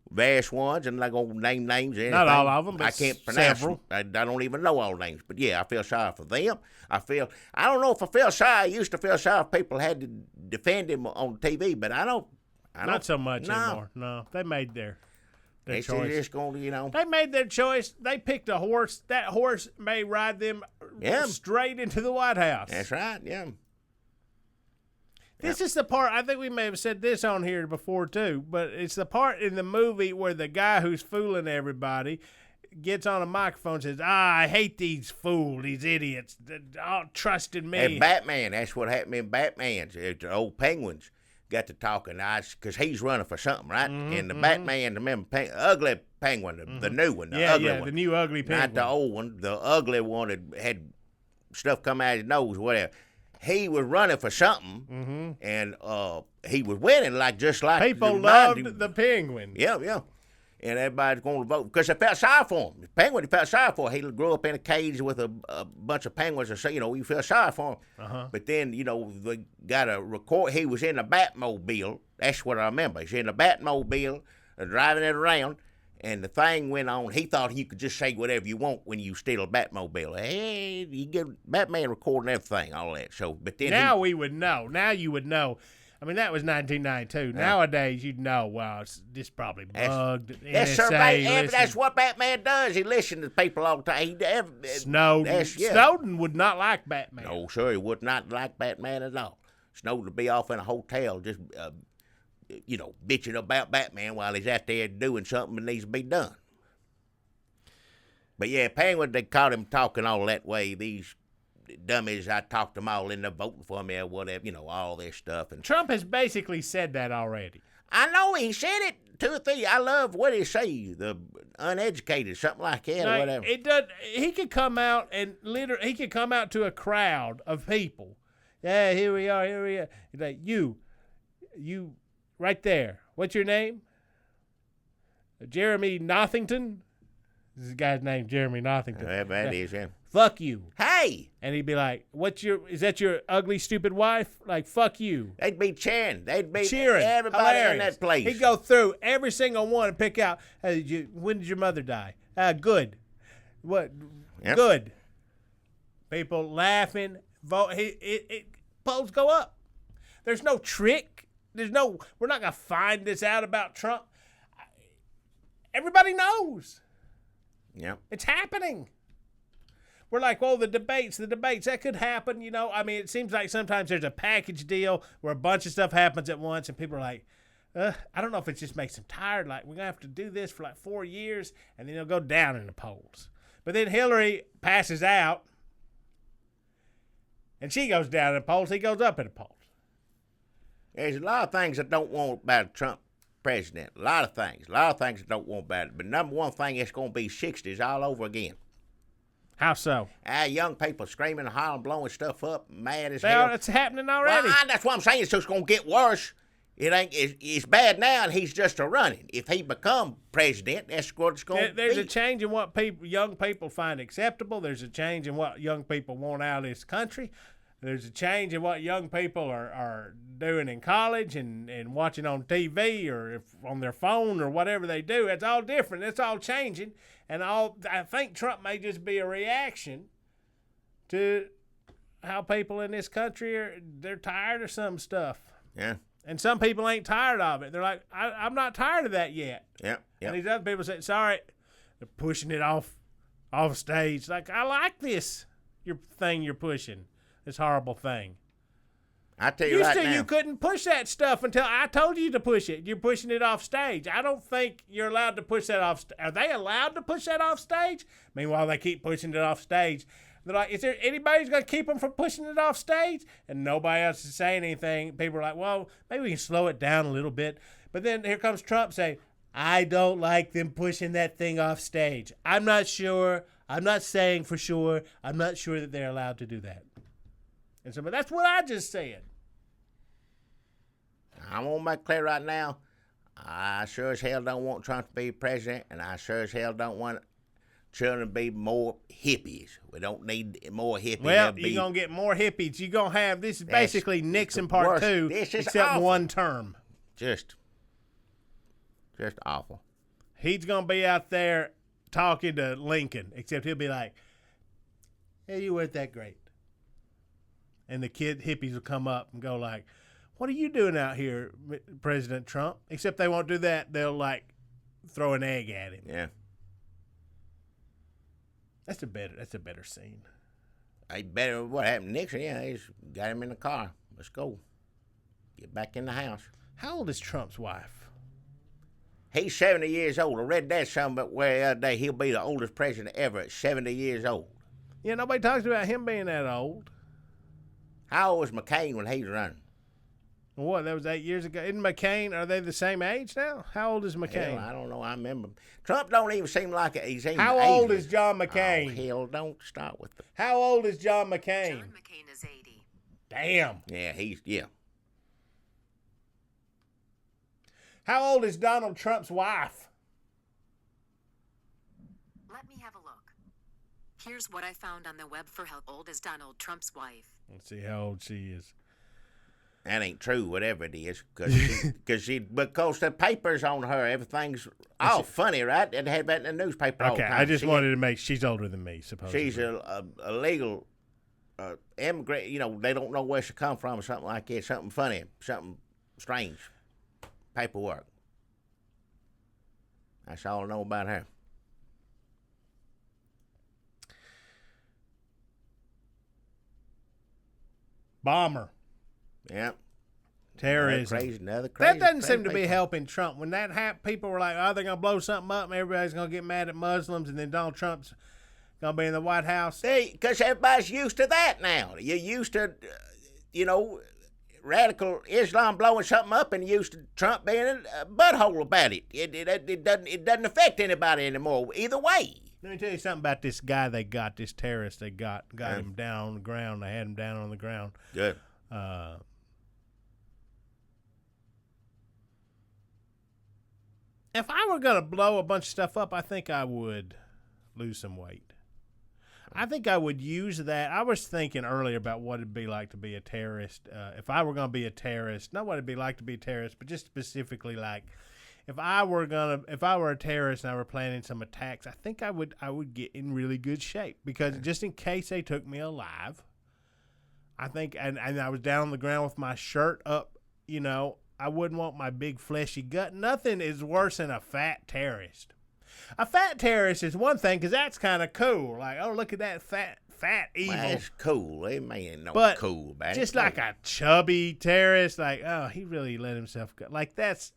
[SPEAKER 1] various ones, and I'm not going to name names or anything.
[SPEAKER 2] Not all of them, but
[SPEAKER 1] I can't pronounce
[SPEAKER 2] several.
[SPEAKER 1] them. I don't even know all the names. But yeah, I feel sorry for them. I don't know if I feel sorry. I used to feel sorry if people had to defend him on TV, but I don't.
[SPEAKER 2] Not so much anymore. No, they made their choice.
[SPEAKER 1] Just going,
[SPEAKER 2] They made their choice. They picked a horse. That horse may ride them straight into the White House.
[SPEAKER 1] That's right, yeah.
[SPEAKER 2] This is the part, I think we may have said this on here before too, but it's the part in the movie where the guy who's fooling everybody gets on a microphone and says, I hate these fools, these idiots, all trusting me.
[SPEAKER 1] And Batman, that's what happened in Batman's. The old Penguins got to talking, because he's running for something, right? And the Batman, remember, ugly Penguin, the new one, the ugly one.
[SPEAKER 2] The new ugly Penguin.
[SPEAKER 1] Not the old one, the ugly one had stuff come out of his nose, whatever. He was running for something, and he was winning, just like
[SPEAKER 2] people loved the Penguin.
[SPEAKER 1] Yeah. And everybody's going to vote because they felt sorry for him. The Penguin, he felt sorry for him. He grew up in a cage with a bunch of penguins, and so you feel sorry for him. But then they got a record. He was in the Batmobile. That's what I remember. He's in the Batmobile, driving it around. And the thing went on. He thought you could just say whatever you want when you steal a Batmobile. Hey, you get Batman recording everything, all that. So, but then
[SPEAKER 2] now we would know. Now you would know. I mean, that was 1992. Nowadays, you'd know. Wow, it's just probably bugged.
[SPEAKER 1] That's what Batman does. He listens to people all the time.
[SPEAKER 2] Snowden would not like Batman.
[SPEAKER 1] No, sir, he would not like Batman at all. Snowden would be off in a hotel just. Bitching about Batman while he's out there doing something that needs to be done. But yeah, Penguin, they caught him talking all that way. These dummies, I talked them all into voting for me or whatever, all this stuff. And
[SPEAKER 2] Trump has basically said that already.
[SPEAKER 1] I know he said it 2 or 3. I love what he say, the uneducated, something like that or whatever.
[SPEAKER 2] It does. He could come out and he could come out to a crowd of people. Yeah, here we are. He's like, you, right there. What's your name? Jeremy Nothington. This is the guy's name, Jeremy Nothington.
[SPEAKER 1] Yeah, that is him.
[SPEAKER 2] Fuck you.
[SPEAKER 1] Hey!
[SPEAKER 2] And he'd be like, is that your ugly, stupid wife? Like, fuck you.
[SPEAKER 1] They'd be cheering. They'd be
[SPEAKER 2] cheering.
[SPEAKER 1] everybody
[SPEAKER 2] Hilarious.
[SPEAKER 1] in that place.
[SPEAKER 2] He'd go through every single one and pick out, hey, when did your mother die? Good. What?
[SPEAKER 1] Yep.
[SPEAKER 2] Good. People laughing. Vote. Polls go up. There's no trick. We're not going to find this out about Trump. Everybody knows.
[SPEAKER 1] Yep.
[SPEAKER 2] It's happening. We're like, well, the debates, that could happen, you know. I mean, it seems like sometimes there's a package deal where a bunch of stuff happens at once and people are like, I don't know if it just makes them tired. Like, we're going to have to do this for like 4 years and then it'll go down in the polls. But then Hillary passes out and she goes down in the polls. He goes up in the polls.
[SPEAKER 1] There's a lot of things I don't want about Trump president. A lot of things I don't want about it. But number one thing, it's going to be 60s all over again.
[SPEAKER 2] How so?
[SPEAKER 1] Young people screaming, hollering, blowing stuff up, mad as hell.
[SPEAKER 2] It's happening already.
[SPEAKER 1] Well, that's what I'm saying. It's just going to get worse. It's bad now, and he's just a running. If he become president, that's what it's going to be.
[SPEAKER 2] There's a change in what young people find acceptable. There's a change in what young people want out of this country. There's a change in what young people are doing in college and watching on TV or on their phone or whatever they do. It's all different. It's all changing. And I think Trump may just be a reaction to how people in this country they're tired of some stuff.
[SPEAKER 1] Yeah.
[SPEAKER 2] And some people ain't tired of it. They're like, I'm not tired of that yet.
[SPEAKER 1] Yeah.
[SPEAKER 2] And these other people say, sorry, they're pushing it off stage. Like, I like this, your thing you're pushing, this horrible thing.
[SPEAKER 1] I tell you right now.
[SPEAKER 2] You couldn't push that stuff until I told you to push it. You're pushing it off stage. I don't think you're allowed to push that off. Are they allowed to push that off stage? Meanwhile, they keep pushing it off stage. They're like, is there anybody who's going to keep them from pushing it off stage? And nobody else is saying anything. People are like, well, maybe we can slow it down a little bit. But then here comes Trump saying, I don't like them pushing that thing off stage. I'm not sure. I'm not saying for sure. I'm not sure that they're allowed to do that. And so, but that's what I just said.
[SPEAKER 1] I'm going to make clear right now, I sure as hell don't want Trump to be president, and I sure as hell don't want children to be more hippies. We don't need more hippies.
[SPEAKER 2] Well, you're going to get more hippies. You're going to have, this is basically Nixon Part 2, except awful. One term.
[SPEAKER 1] Just awful.
[SPEAKER 2] He's going to be out there talking to Lincoln, except he'll be like, hey, you weren't that great. And the hippies will come up and go like, what are you doing out here, President Trump? Except they won't do that. They'll like throw an egg at him.
[SPEAKER 1] Yeah.
[SPEAKER 2] That's a better scene.
[SPEAKER 1] What happened to Nixon? Yeah, they just got him in the car. Let's go. Get back in the house.
[SPEAKER 2] How old is Trump's wife?
[SPEAKER 1] He's 70 years old. I read that somewhere the other day. He'll be the oldest president ever at 70 years old.
[SPEAKER 2] Yeah, nobody talks about him being that old.
[SPEAKER 1] How old was McCain when he was running?
[SPEAKER 2] What, that was 8 years ago? Isn't McCain, are they the same age now? How old is McCain?
[SPEAKER 1] Hell, I don't know. I remember. Trump don't even seem like he's even
[SPEAKER 2] How old is John McCain?
[SPEAKER 1] Oh, hell, don't start with the...
[SPEAKER 2] How old is John McCain?
[SPEAKER 3] John McCain is 80.
[SPEAKER 2] Damn.
[SPEAKER 1] Yeah.
[SPEAKER 2] How old is Donald Trump's wife?
[SPEAKER 3] Let me have a look. Here's what I found on the web for how old is Donald Trump's wife.
[SPEAKER 2] Let's see how old she is.
[SPEAKER 1] That ain't true, whatever it is, because the papers on her, everything's all funny, right? They have that in the newspaper all the time.
[SPEAKER 2] I just wanted to make, she's older than me, supposedly.
[SPEAKER 1] She's a legal immigrant, they don't know where she come from or something like that, something funny, something strange, paperwork. That's all I know about her.
[SPEAKER 2] Bomber.
[SPEAKER 1] Yeah.
[SPEAKER 2] Terrorism.
[SPEAKER 1] Another crazy.
[SPEAKER 2] That doesn't seem to be helping Trump. When that happened, people were like, oh, they're going to blow something up and everybody's going to get mad at Muslims and then Donald Trump's going to be in the White House.
[SPEAKER 1] Because everybody's used to that now. You're used to, radical Islam blowing something up and used to Trump being a butthole about it. It doesn't affect anybody anymore either way.
[SPEAKER 2] Let me tell you something about this guy this terrorist they got him down on the ground. They had him down on the ground.
[SPEAKER 1] Good.
[SPEAKER 2] If I were going to blow a bunch of stuff up, I think I would lose some weight. I think I would use that. I was thinking earlier about what it'd be like to be a terrorist. If I were going to be a terrorist, not what it'd be like to be a terrorist, but just specifically like if I were a terrorist and I were planning some attacks, I think I would get in really good shape because just in case they took me alive, I think, and I was down on the ground with my shirt up, you know, I wouldn't want my big fleshy gut. Nothing is worse than a fat terrorist. A fat terrorist is one thing because that's kind of cool. Like, oh, look at that fat evil.
[SPEAKER 1] Well, that's cool. They ain't no
[SPEAKER 2] but
[SPEAKER 1] cool about
[SPEAKER 2] just
[SPEAKER 1] it.
[SPEAKER 2] Like a chubby terrorist, like, oh, he really let himself go. Like, that's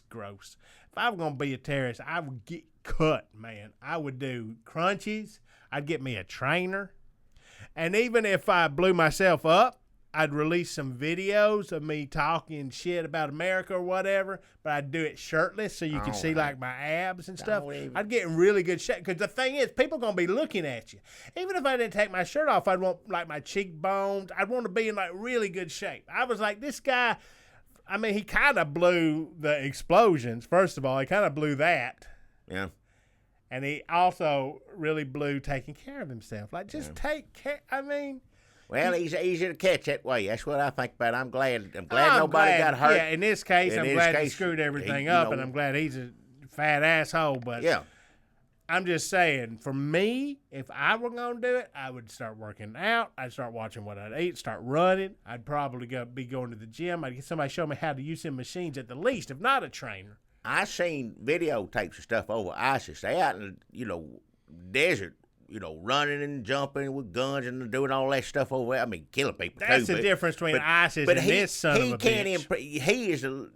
[SPEAKER 2] gross. If I were going to be a terrorist, I would get cut, man. I would do crunchies. I'd get me a trainer. And even if I blew myself up, I'd release some videos of me talking shit about America or whatever, but I'd do it shirtless so you could see like my abs and stuff. I'd get in really good shape because the thing is, people gonna be looking at you. Even if I didn't take my shirt off, I'd want like my cheekbones. I'd want to be in like really good shape. I was like, this guy. I mean, he kind of blew the explosions. First of all, he kind of blew that.
[SPEAKER 1] Yeah.
[SPEAKER 2] And he also really blew taking care of himself. Like, just take care. I mean.
[SPEAKER 1] Well, he's easy to catch that way. That's what I think about. I'm glad nobody got hurt.
[SPEAKER 2] Yeah, in this case, I'm glad he screwed everything up, and I'm glad he's a fat asshole. But
[SPEAKER 1] yeah,
[SPEAKER 2] I'm just saying, for me, if I were going to do it, I would start working out. I'd start watching what I'd eat, start running. I'd probably be going to the gym. I'd get somebody show me how to use some machines at the least, if not a trainer.
[SPEAKER 1] I seen videotapes of stuff over ISIS. They out in desert. Running and jumping with guns and doing all that stuff over there. I mean, killing people too.
[SPEAKER 2] That's the difference between ISIS and this son of a bitch.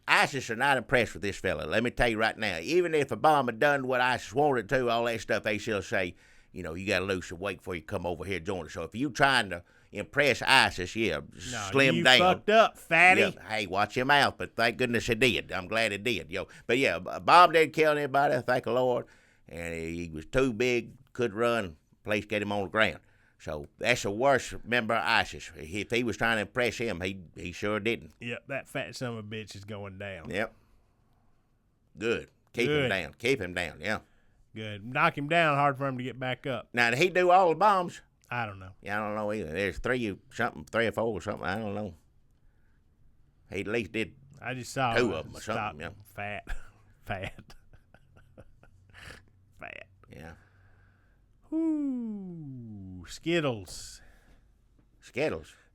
[SPEAKER 1] ISIS are not impressed with this fella. Let me tell you right now. Even if Obama done what ISIS wanted to, all that stuff, they still say, you got to lose some weight before you come over here and join us. So if you trying to impress ISIS, slim down.
[SPEAKER 2] You fucked up, fatty.
[SPEAKER 1] Yeah, hey, watch your mouth, but thank goodness it did. I'm glad it did, But yeah, Bob didn't kill anybody, thank the Lord. And he was too big. Could run, police get him on the ground. So that's the worst member of ISIS. If he was trying to impress him, he sure didn't.
[SPEAKER 2] Yep, that fat son of a bitch is going down.
[SPEAKER 1] Yep. Good. Keep him down. Keep him down, yeah.
[SPEAKER 2] Good. Knock him down, hard for him to get back up.
[SPEAKER 1] Now, did he do all the bombs?
[SPEAKER 2] I don't know.
[SPEAKER 1] Yeah, I don't know either. There's 3 or 4 or something. I don't know. He at least did
[SPEAKER 2] I just saw
[SPEAKER 1] 2 of them or something. Yeah.
[SPEAKER 2] Fat. Fat.
[SPEAKER 1] Yeah.
[SPEAKER 2] Ooh, Skittles.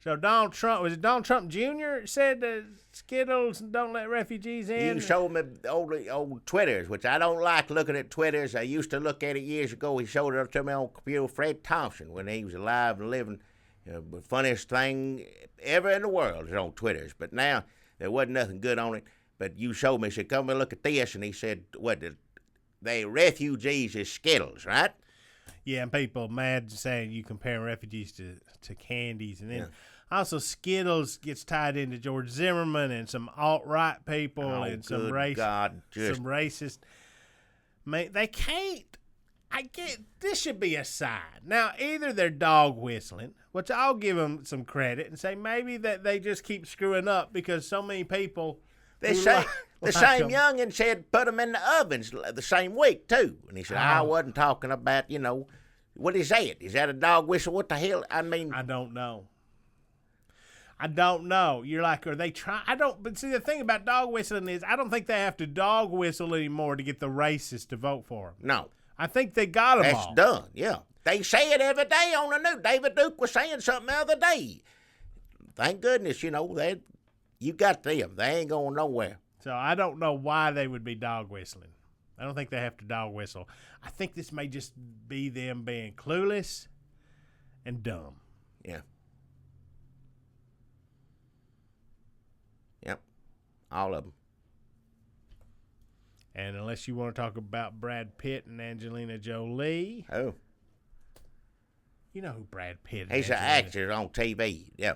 [SPEAKER 2] So Donald Trump, was it Donald Trump Jr. said that Skittles don't let refugees in?
[SPEAKER 1] You showed me old Twitters, which I don't like looking at Twitters. I used to look at it years ago. He showed it up to me on computer. Fred Thompson, when he was alive and living, the funniest thing ever in the world is on Twitters. But now there wasn't nothing good on it. But you showed me, he said, come and look at this. And he said, they refugees is Skittles, right?
[SPEAKER 2] Yeah, and people mad saying you comparing refugees to candies. And then also Skittles gets tied into George Zimmerman and some alt-right people and some racist. Man, they can't. This should be a sign. Now, either they're dog whistling, which I'll give them some credit and say maybe that they just keep screwing up because so many people.
[SPEAKER 1] The same youngin said put them in the ovens the same week, too. And he said, I wasn't talking about, what is that? Is that a dog whistle? What the hell? I mean.
[SPEAKER 2] I don't know. You're like, are they trying? But see, the thing about dog whistling is I don't think they have to dog whistle anymore to get the racists to vote for them.
[SPEAKER 1] No.
[SPEAKER 2] I think they got them all.
[SPEAKER 1] That's done, yeah. They say it every day on the news. David Duke was saying something the other day. Thank goodness, you got them. They ain't going nowhere.
[SPEAKER 2] So I don't know why they would be dog whistling. I don't think they have to dog whistle. I think this may just be them being clueless and dumb.
[SPEAKER 1] Yeah. Yep. All of them.
[SPEAKER 2] And unless you want to talk about Brad Pitt and Angelina Jolie.
[SPEAKER 1] Oh.
[SPEAKER 2] You know who Brad Pitt is.
[SPEAKER 1] He's an actor on TV. Yeah.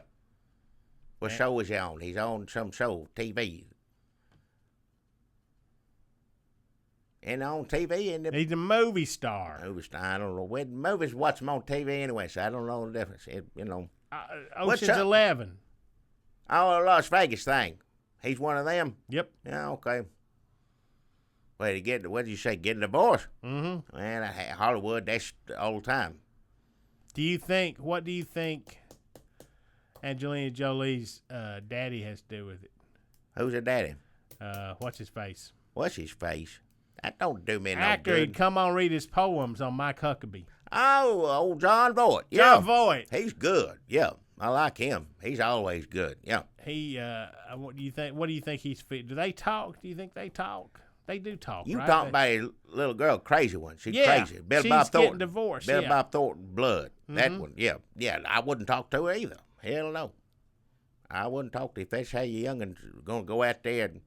[SPEAKER 1] What show is he on? He's on some show, TV. And on TV, and
[SPEAKER 2] He's a movie star.
[SPEAKER 1] I don't know. When movies watch them on TV anyway, so I don't know the difference.
[SPEAKER 2] Ocean's 11.
[SPEAKER 1] Oh, the Las Vegas thing. He's one of them.
[SPEAKER 2] Yep.
[SPEAKER 1] Yeah, okay. What did you say? Get a divorce?
[SPEAKER 2] Mm-hmm.
[SPEAKER 1] Man, Hollywood, that's all the time.
[SPEAKER 2] What do you think Angelina Jolie's daddy has to do with it?
[SPEAKER 1] Who's her daddy?
[SPEAKER 2] What's his face?
[SPEAKER 1] What's his face? That don't do me no
[SPEAKER 2] Actor, he'd
[SPEAKER 1] good.
[SPEAKER 2] come on read his poems on Mike Huckabee.
[SPEAKER 1] Oh, old John Voight. Yeah.
[SPEAKER 2] John Voight.
[SPEAKER 1] He's good. Yeah, I like him. He's always good. Yeah.
[SPEAKER 2] He. What do you think? What do you think he's fit? Do they talk? Do you think they talk? They do talk.
[SPEAKER 1] You
[SPEAKER 2] right?
[SPEAKER 1] talking about a little girl, crazy one. She's
[SPEAKER 2] Yeah,
[SPEAKER 1] crazy. Billy
[SPEAKER 2] she's
[SPEAKER 1] Bob Thornton.
[SPEAKER 2] getting divorced.
[SPEAKER 1] Billy
[SPEAKER 2] Yeah.
[SPEAKER 1] Bob Thornton, blood. That
[SPEAKER 2] Mhm.
[SPEAKER 1] one. Yeah. Yeah. I wouldn't talk to her either. Hell no. I wouldn't talk to her. If that's how your young'un's gonna go out there and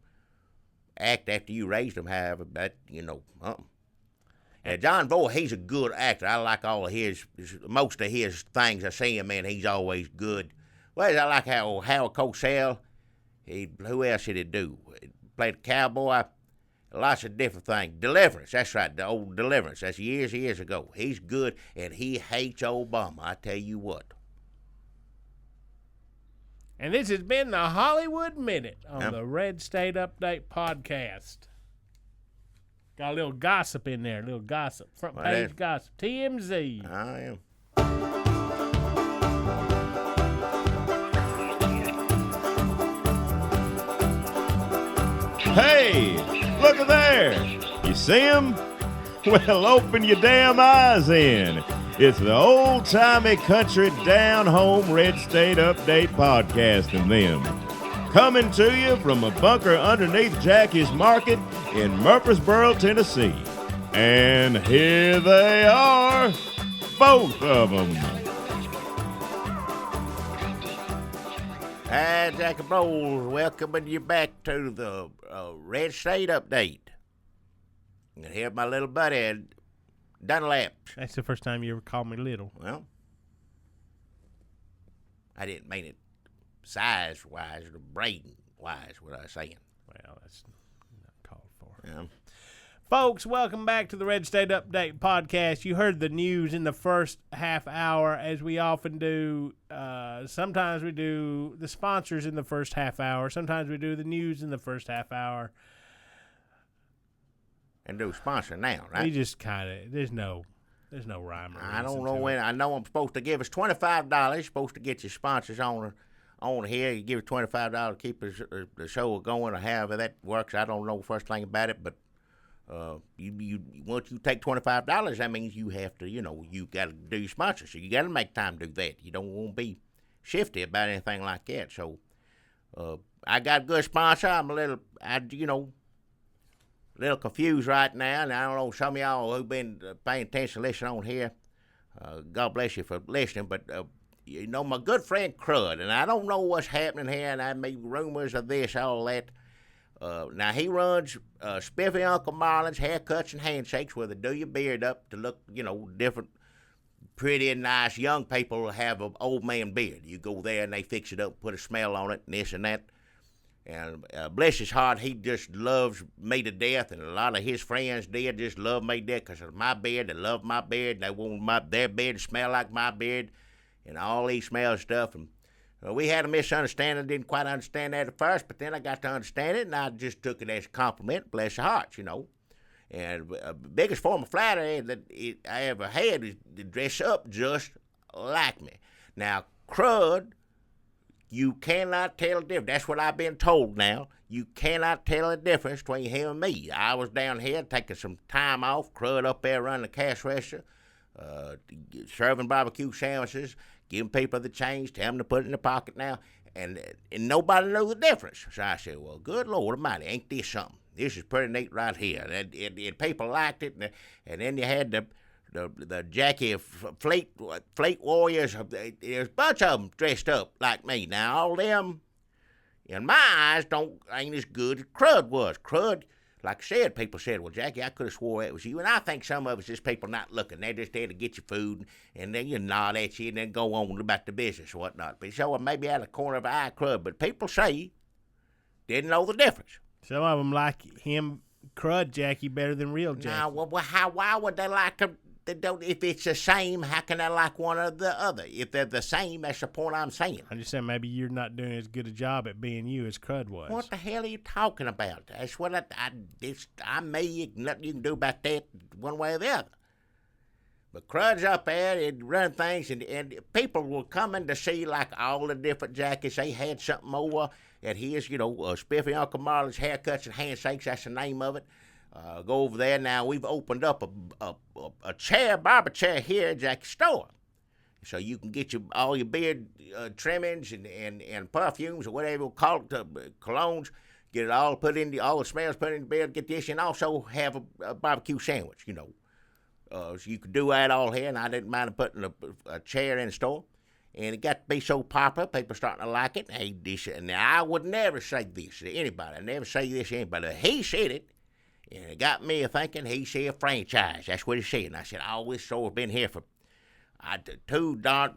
[SPEAKER 1] act after you raised them, however, that John Voight, he's a good actor. I like all of most of his things I see him in. He's always good. Well, I like how Howard Cosell, who else did he do? He played a cowboy, lots of different things. Deliverance, that's right, the old Deliverance. That's years ago. He's good, and he hates Obama, I tell you what.
[SPEAKER 2] And this has been the Hollywood Minute on the Red State Update podcast. Got a little gossip in there, front page gossip. TMZ.
[SPEAKER 1] I am.
[SPEAKER 4] Hey, look at there. You see him? Well, open your damn eyes in. It's the old-timey country down-home Red State Update podcast and them. Coming to you from a bunker underneath Jackie's Market in Murfreesboro, Tennessee. And here they are, both of them.
[SPEAKER 1] Hi, Jackie Bowles, welcoming you back to the Red State Update. And here's my little buddy, Dunlap.
[SPEAKER 2] That's the first time you ever called me little.
[SPEAKER 1] Well, I didn't mean it size-wise or brain-wise, what I was saying.
[SPEAKER 2] Well, that's not called for.
[SPEAKER 1] Yeah.
[SPEAKER 2] Folks, welcome back to the Red State Update podcast. You heard the news in the first half hour, as we often do. Sometimes we do the sponsors in the first half hour. Sometimes we do the news in the first half hour.
[SPEAKER 1] And do sponsor now, right?
[SPEAKER 2] We just kind of, there's no rhyme or
[SPEAKER 1] I don't
[SPEAKER 2] reason
[SPEAKER 1] know
[SPEAKER 2] to
[SPEAKER 1] when.
[SPEAKER 2] it.
[SPEAKER 1] I know I'm supposed to give us $25. Supposed to get your sponsors on here. You give us $25 to keep the show going, or however that works. I don't know first thing about it, but you once you take $25, that means you have to, you got to do your sponsors. So you got to make time to do that. You don't want to be shifty about anything like that. So I got a good sponsor. I'm a little confused right now, and I don't know, some of y'all who've been paying attention, listening on here, God bless you for listening, but, my good friend Crud, and I don't know what's happening here, and I made rumors of this, all that. Now, he runs Spiffy Uncle Marlin's Haircuts and Handshakes, where they do your beard up to look, different, pretty and nice young people have an old man beard. You go there, and they fix it up, put a smell on it, and this and that. And bless his heart, he just loves me to death, and a lot of his friends did just love me to death because of my beard. They love my beard. They want their beard to smell like my beard, and all these smell stuff. And we had a misunderstanding. Didn't quite understand that at first, but then I got to understand it, and I just took it as a compliment. Bless your hearts, And the biggest form of flattery that I ever had is to dress up just like me. Now, Crud, you cannot tell the difference. That's what I've been told now. You cannot tell the difference between him and me. I was down here taking some time off, Crud up there running the cash register, serving barbecue sandwiches, giving people the change, telling them to put it in the pocket now, and nobody knew the difference. So I said, well, good Lord Almighty, ain't this something? This is pretty neat right here. And people liked it, and then you had the Jackie Fleet Warriors. There's a bunch of them dressed up like me. Now, all them, in my eyes, ain't as good as Crud was. Crud, like I said, people said, well, Jackie, I could have swore it was you. And I think some of it's just people not looking. They're just there to get your food, and then you nod at you and then go on about the business or whatnot. But so maybe out of the corner of an eye club. But people say didn't know the difference.
[SPEAKER 2] Some of them like him, crud Jackie, better than real Jackie.
[SPEAKER 1] Now, well, why would they like him? They don't, if it's the same, how can they like one or the other? If they're the same, that's the point I'm saying.
[SPEAKER 2] I'm just saying maybe you're not doing as good a job at being you as Crud was.
[SPEAKER 1] What the hell are you talking about? That's what I'm me. Nothing you can do about that one way or the other. But Crud's up there and run things, and people were coming to see like all the different Jackies. They had something over at his, Spiffy Uncle Marley's Haircuts and Handshakes. That's the name of it. Go over there. Now, we've opened up a barber chair here at Jackie's store. So you can get all your beard trimmings and perfumes or whatever you call it, colognes, get it all put in, all the smells put in the beard, get this, and also have a barbecue sandwich, So you could do that all here, and I didn't mind putting a chair in the store. And it got to be so popular, people starting to like it. Hey, now, I would never say this to anybody. I never say this to anybody. He said it. And it got me thinking he said franchise. That's what he said. And I said, oh, this store's been here for too long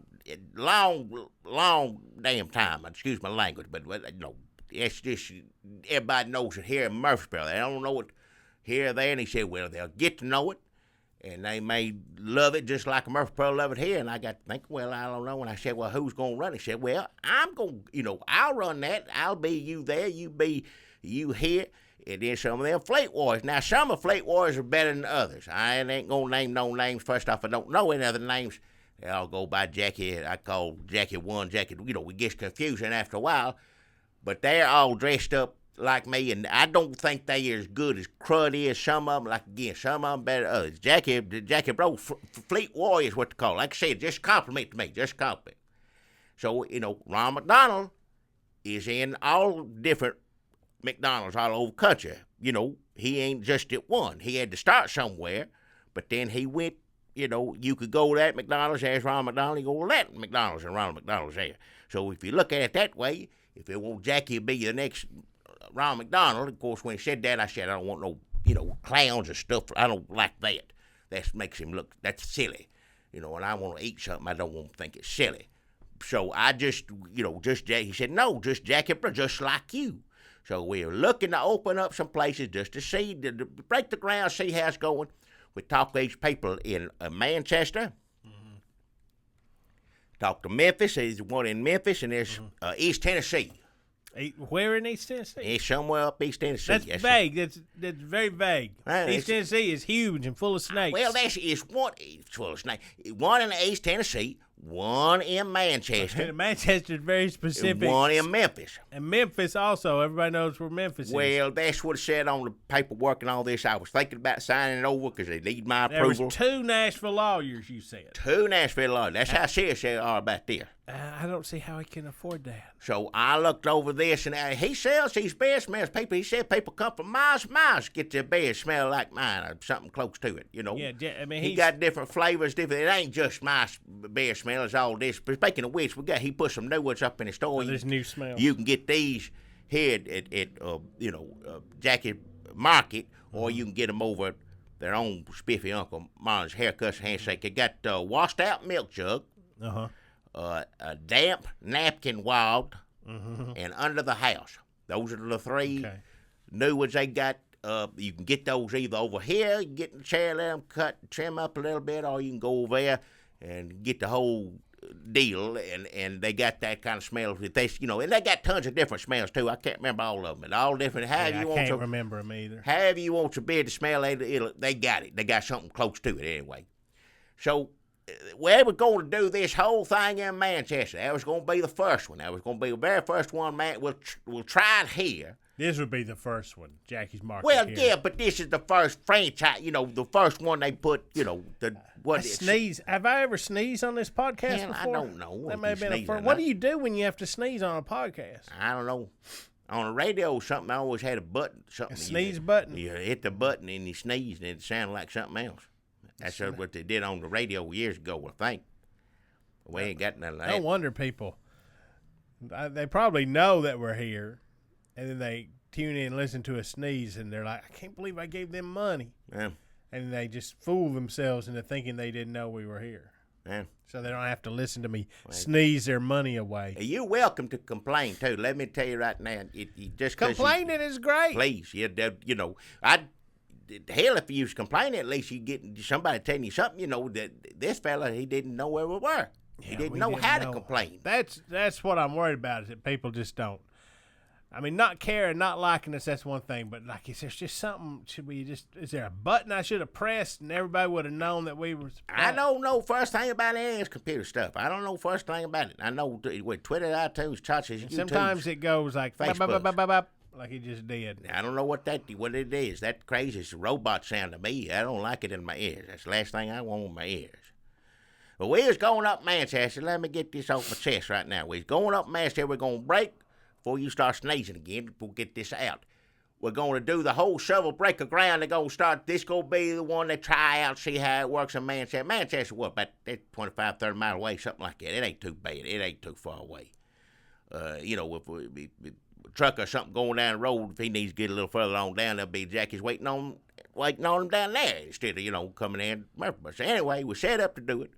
[SPEAKER 1] damn time. Excuse my language, but it's just everybody knows it here in Murfreesboro. They don't know it here or there. And he said, well, they'll get to know it, and they may love it just like Murfreesboro love it here. And I got to think, well, I don't know. And I said, well, who's going to run it? He said, well, I'm going to, I'll run that. I'll be you there. You be you here. And then some of them Fleet Warriors. Now, some of Fleet Warriors are better than others. I ain't going to name no names. First off, I don't know any other names. They all go by Jackie. I call Jackie 1, Jackie, we get confusing after a while. But they're all dressed up like me, and I don't think they are as good as Crud is. Some of them, some of them better than others. Jackie Bro, Fleet Warrior is what they call it. Like I said, just compliment to me. Just compliment. So, Ron McDonald is in all different McDonald's all over the country. He ain't just at one. He had to start somewhere, but then he went, you could go to that McDonald's, there's Ronald McDonald, you go to that McDonald's, and Ronald McDonald's there. So if you look at it that way, if it want Jackie to be the next Ronald McDonald, of course, when he said that, I said, I don't want no, clowns and stuff. I don't like that. That makes him look, that's silly. And I want to eat something, I don't want to think it's silly. So I just, he said, no, just Jackie, just like you. So we're looking to open up some places just to see, to break the ground, see how it's going. We talk to these people in Manchester. Mm-hmm. Talk to Memphis. There's one in Memphis, and there's East Tennessee.
[SPEAKER 2] Where in East Tennessee?
[SPEAKER 1] It's somewhere up East Tennessee.
[SPEAKER 2] That's vague. That's very vague. East Tennessee is huge and full of snakes.
[SPEAKER 1] Well, it's full of snakes. One in East Tennessee, one in Manchester.
[SPEAKER 2] Manchester is very specific.
[SPEAKER 1] One in Memphis.
[SPEAKER 2] And Memphis also. Everybody knows where Memphis is.
[SPEAKER 1] Well, that's what it said on the paperwork and all this. I was thinking about signing it over because they need my approval.
[SPEAKER 2] There was 2 Nashville lawyers, you said.
[SPEAKER 1] 2 Nashville lawyers. That's how serious they are about this.
[SPEAKER 2] I don't see how he can afford that.
[SPEAKER 1] So I looked over this, and he sells these beer smells. People, he said people come from miles and miles to get their beer smell like mine or something close to it,
[SPEAKER 2] Yeah, I mean,
[SPEAKER 1] he got different flavors, It ain't just my beer smell, it's all this. But speaking of which, he put some new ones up in the store.
[SPEAKER 2] There's new smells.
[SPEAKER 1] You can get these here at Jackie Market, or you can get them over at their own Spiffy Uncle Marley's Haircuts and Handshake. They got washed out milk jug. A damp napkin wild, and under the house. Those are the 3 new ones they got. You can get those either over here, get in the chair, let them cut, trim up a little bit, or you can go over there and get the whole deal. And they got that kind of smell. And they got tons of different smells too. I can't remember all of them. And all different.
[SPEAKER 2] I can't remember them either.
[SPEAKER 1] However you want your beer to smell, they got it. They got something close to it anyway. So we were going to do this whole thing in Manchester. That was going to be the first one. That was going to be the very first one, man. We'll try it here.
[SPEAKER 2] This would be the first one, Jackie's Market.
[SPEAKER 1] Well,
[SPEAKER 2] here.
[SPEAKER 1] yeah, but this is the first franchise. The first one they put.
[SPEAKER 2] Sneeze. Have I ever sneezed on this podcast before?
[SPEAKER 1] I don't know.
[SPEAKER 2] That may have been a first. What do you do when you have to sneeze on a podcast?
[SPEAKER 1] I don't know. On the radio or something, I always had a button. A
[SPEAKER 2] sneeze button.
[SPEAKER 1] You hit the button and you sneezed, and it sounded like something else. That's what they did on the radio years ago, I think. We ain't got none of that.
[SPEAKER 2] No wonder people. They probably know that we're here, and then they tune in and listen to a sneeze, and they're like, I can't believe I gave them money.
[SPEAKER 1] Yeah.
[SPEAKER 2] And they just fool themselves into thinking they didn't know we were here.
[SPEAKER 1] Yeah.
[SPEAKER 2] So they don't have to listen to me sneeze their money away.
[SPEAKER 1] You're welcome to complain, too. Let me tell you right now. Just
[SPEAKER 2] Complaining is great.
[SPEAKER 1] Please. You know, hell, if you was complaining, at least you get somebody telling you something, you know, that this fella, he didn't know where we were. He didn't know how to complain.
[SPEAKER 2] That's what I'm worried about, is that people just don't. I mean, not caring, not liking us, that's one thing. But, like, is there just something, is there a button I should have pressed and everybody would have known that we were?
[SPEAKER 1] I don't know first thing about any of this computer stuff. I don't know first thing about it. I know with Twitter, iTunes, churches, YouTube.
[SPEAKER 2] Sometimes it goes like,
[SPEAKER 1] Facebook.
[SPEAKER 2] Like it just did.
[SPEAKER 1] I don't know what it is. That crazy. It's a robot sound to me. I don't like it in my ears. That's the last thing I want in my ears. But we was going up Manchester. Let me get this off my chest right now. We was going up Manchester. We're going to break. Before you start sneezing again, we'll get this out. We're going to do the whole shovel break of ground. They're going to start. This going to be the one they try out, see how it works in Manchester. Manchester, what, about 25, 30 miles away, something like that. It ain't too bad. It ain't too far away. You know, if a truck or something going down the road, if he needs to get a little further on down, there'll be jackies waiting on him down there instead of, you know, coming in. So anyway, we set up to do it.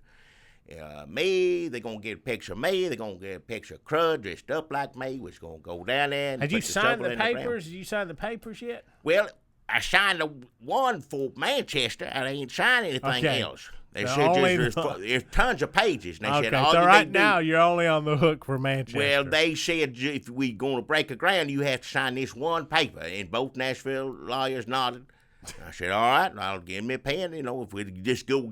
[SPEAKER 1] They're going to get a picture of me. They're going to get a picture of Crud dressed up like me. We're going to go down there.
[SPEAKER 2] Had you signed the papers? Did you sign the papers yet?
[SPEAKER 1] Well, I signed the one for Manchester. I ain't signed anything else. They said there's tons of pages. And they said,
[SPEAKER 2] so right now you're only on the hook for Manchester.
[SPEAKER 1] Well, they said if we going to break a ground, you have to sign this one paper. And both Nashville lawyers nodded. I said, all right, I'll give me a pen. You know, if we just go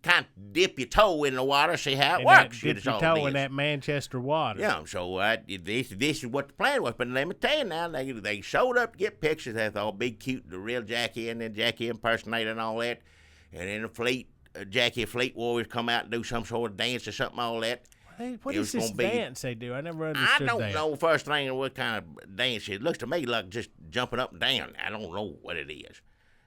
[SPEAKER 1] kind of dip your toe in the water, see how it works.
[SPEAKER 2] Dip your toe in that Manchester water.
[SPEAKER 1] Yeah, so this is what the plan was. But let me tell you now, they showed up to get pictures. They thought, big, cute, the real Jackie, and then Jackie impersonator and all that. And then the Fleet, Jackie Fleet Warriors come out and do some sort of dance or something, all that.
[SPEAKER 2] Hey, what is this dance they do? I never understood that.
[SPEAKER 1] I don't know first thing what kind of dance it is. It looks to me like just jumping up and down. I don't know what it is.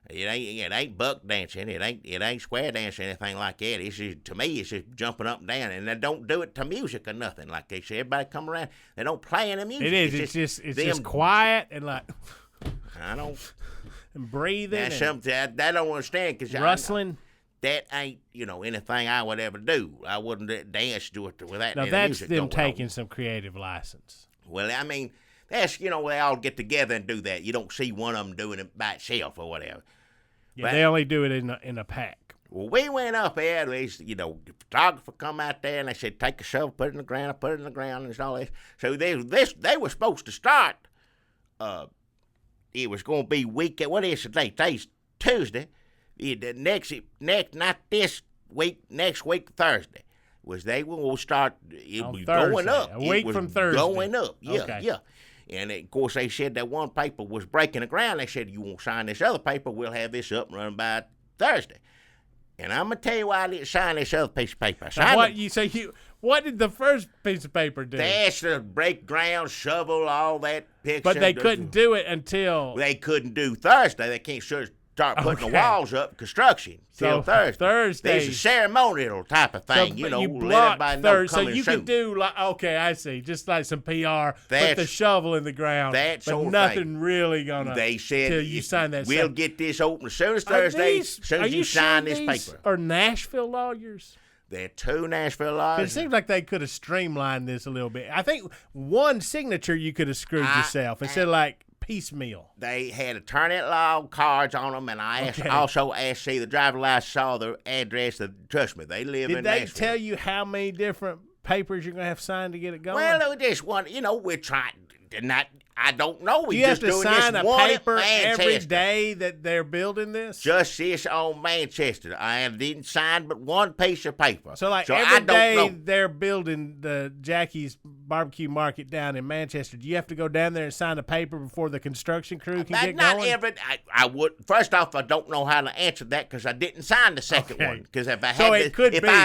[SPEAKER 1] It ain't buck dancing. It ain't square dancing, anything like that. It's just, to me, it's just jumping up and down, and they don't do it to music or nothing. Like they say, everybody come around, they don't play any music.
[SPEAKER 2] It is. It's just quiet and like.
[SPEAKER 1] I don't.
[SPEAKER 2] And breathing.
[SPEAKER 1] That's something I don't understand because
[SPEAKER 2] rustling.
[SPEAKER 1] That ain't anything I would ever do. I wouldn't dance to it without any music.
[SPEAKER 2] Now that's them taking some creative license.
[SPEAKER 1] Well, I mean, that's they all get together and do that. You don't see one of them doing it by itself or whatever.
[SPEAKER 2] Yeah, but they only do it in a pack.
[SPEAKER 1] Well, we went up there. The photographer come out there and they said, take a shovel, put it in the ground, and all this. So they were supposed to start. It was going to be weekend. What is today? Today's Tuesday. Not this week. Next week, Thursday. They will start. It was going up.
[SPEAKER 2] A week from Thursday.
[SPEAKER 1] Going up. Yeah,
[SPEAKER 2] okay.
[SPEAKER 1] Yeah. And, of course, they said that one paper was breaking the ground. They said, you won't sign this other paper, we'll have this up and running by Thursday. And I'm going to tell you why I didn't sign this other piece of paper.
[SPEAKER 2] What did the first piece of paper do?
[SPEAKER 1] That's to break ground, shovel, all that picture.
[SPEAKER 2] But they couldn't do it until...
[SPEAKER 1] They couldn't do Thursday. They can't start putting the walls up, construction, till Thursday. There's a ceremonial type of thing,
[SPEAKER 2] you
[SPEAKER 1] let everybody know
[SPEAKER 2] so you could do, I see, just like some PR, put the shovel in the ground, but nothing really gonna,
[SPEAKER 1] they said,
[SPEAKER 2] till you sign that
[SPEAKER 1] we'll get this open as soon as Thursday, as soon as you sign this paper.
[SPEAKER 2] Are Nashville lawyers?
[SPEAKER 1] They're two Nashville lawyers.
[SPEAKER 2] It seems like they could have streamlined this a little bit. I think one signature you could have screwed yourself instead of like piecemeal.
[SPEAKER 1] They had attorney law cards on them, and I also asked, see, the driver license, saw the address. Trust me, they live in Nashville.
[SPEAKER 2] Did they tell you how many different papers you're going to have signed to get it going?
[SPEAKER 1] Well, this one, we're trying to not. I don't know.
[SPEAKER 2] You have to sign a paper every day that they're building this?
[SPEAKER 1] Just this on Manchester. I didn't sign but one piece of paper.
[SPEAKER 2] So every day they're building the Jackie's Barbecue Market down in Manchester, do you have to go down there and sign a paper before the construction crew can get going?
[SPEAKER 1] I would. First off, I don't know how to answer that because I didn't sign the second one. Because if I
[SPEAKER 2] had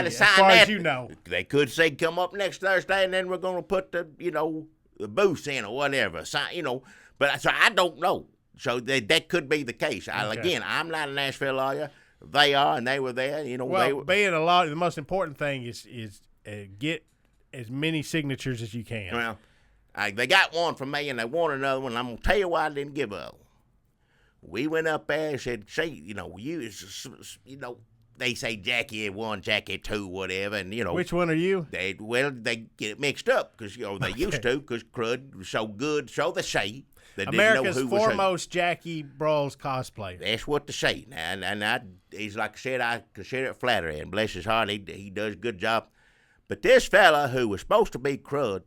[SPEAKER 1] as far
[SPEAKER 2] that, as you know,
[SPEAKER 1] they could say come up next Thursday and then we're going to put the the booth in or whatever, but so I don't know. So that could be the case. Again, I'm not a Nashville lawyer. They are, and they were there.
[SPEAKER 2] Well, being a lawyer, the most important thing is get as many signatures as you can.
[SPEAKER 1] Well, They got one from me, and they want another one. And I'm gonna tell you why I didn't give up. We went up there and said, "Say, they say Jackie 1, Jackie 2, whatever, and
[SPEAKER 2] Which one are you?
[SPEAKER 1] They get it mixed up because they used to because crud was so good, so they say. They
[SPEAKER 2] America's
[SPEAKER 1] didn't know who
[SPEAKER 2] foremost Jackie Brawls cosplayer.
[SPEAKER 1] That's what they say. He's like I said, I consider it flattering. And bless his heart, he does a good job. But this fella who was supposed to be crud,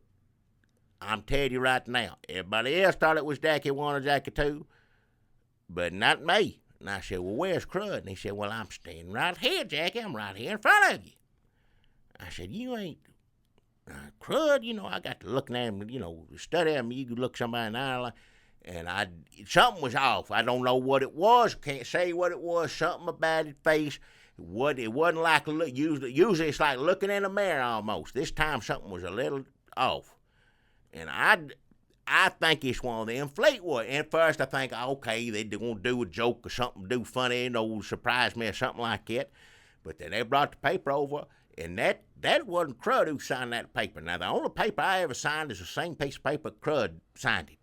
[SPEAKER 1] I'm telling you right now, everybody else thought it was Jackie 1 or Jackie 2, but not me. And I said, well, where's crud? And he said, well, I'm standing right here, Jackie. I'm right here in front of you. I said, you ain't crud. I got to looking at him, study him. You could look somebody in the eye. And something was off. I don't know what it was. Can't say what it was. Something about his face. It wasn't like usually it's like looking in a mirror almost. This time something was a little off. And I think it's one of them Fleetwood. And first I think, okay, they're going to do a joke or something, do funny, surprise me or something like that. But then they brought the paper over, and that wasn't Crud who signed that paper. Now, the only paper I ever signed is the same piece of paper Crud signed it.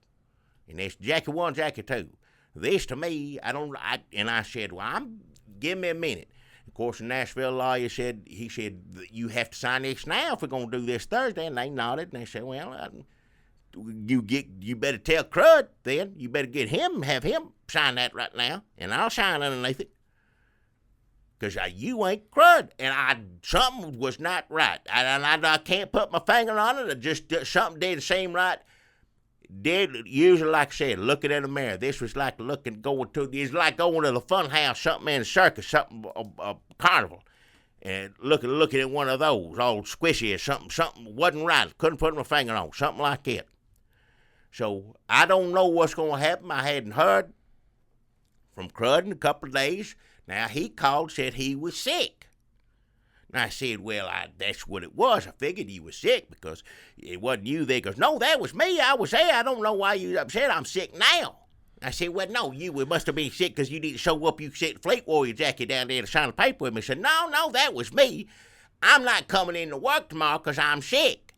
[SPEAKER 1] And it's Jackie 1, Jackie 2. This to me, and I said, well, give me a minute. Of course, the Nashville lawyer said, you have to sign this now if we're going to do this Thursday. And they nodded, and they said, well, you better tell Crud then. You better have him sign that right now, and I'll sign underneath it. Because you ain't Crud, and something was not right. I can't put my finger on it. Just something didn't seem right. Usually, like I said, looking in the mirror. This was like it's like going to the fun house, something in a circus, something a carnival, and looking at one of those, all squishy or something wasn't right. Couldn't put my finger on something like that. So I don't know what's going to happen. I hadn't heard from Crud in a couple of days. Now he called, said he was sick. And I said, well, that's what it was. I figured you was sick because it wasn't you there. He goes, no, that was me. I was there. I don't know why you upset. I'm sick now. I said, well, no, you must have been sick because you didn't show up. You sent Fleet Warrior Jackie down there to sign a paper with me. I said, no, that was me. I'm not coming in to work tomorrow because I'm sick.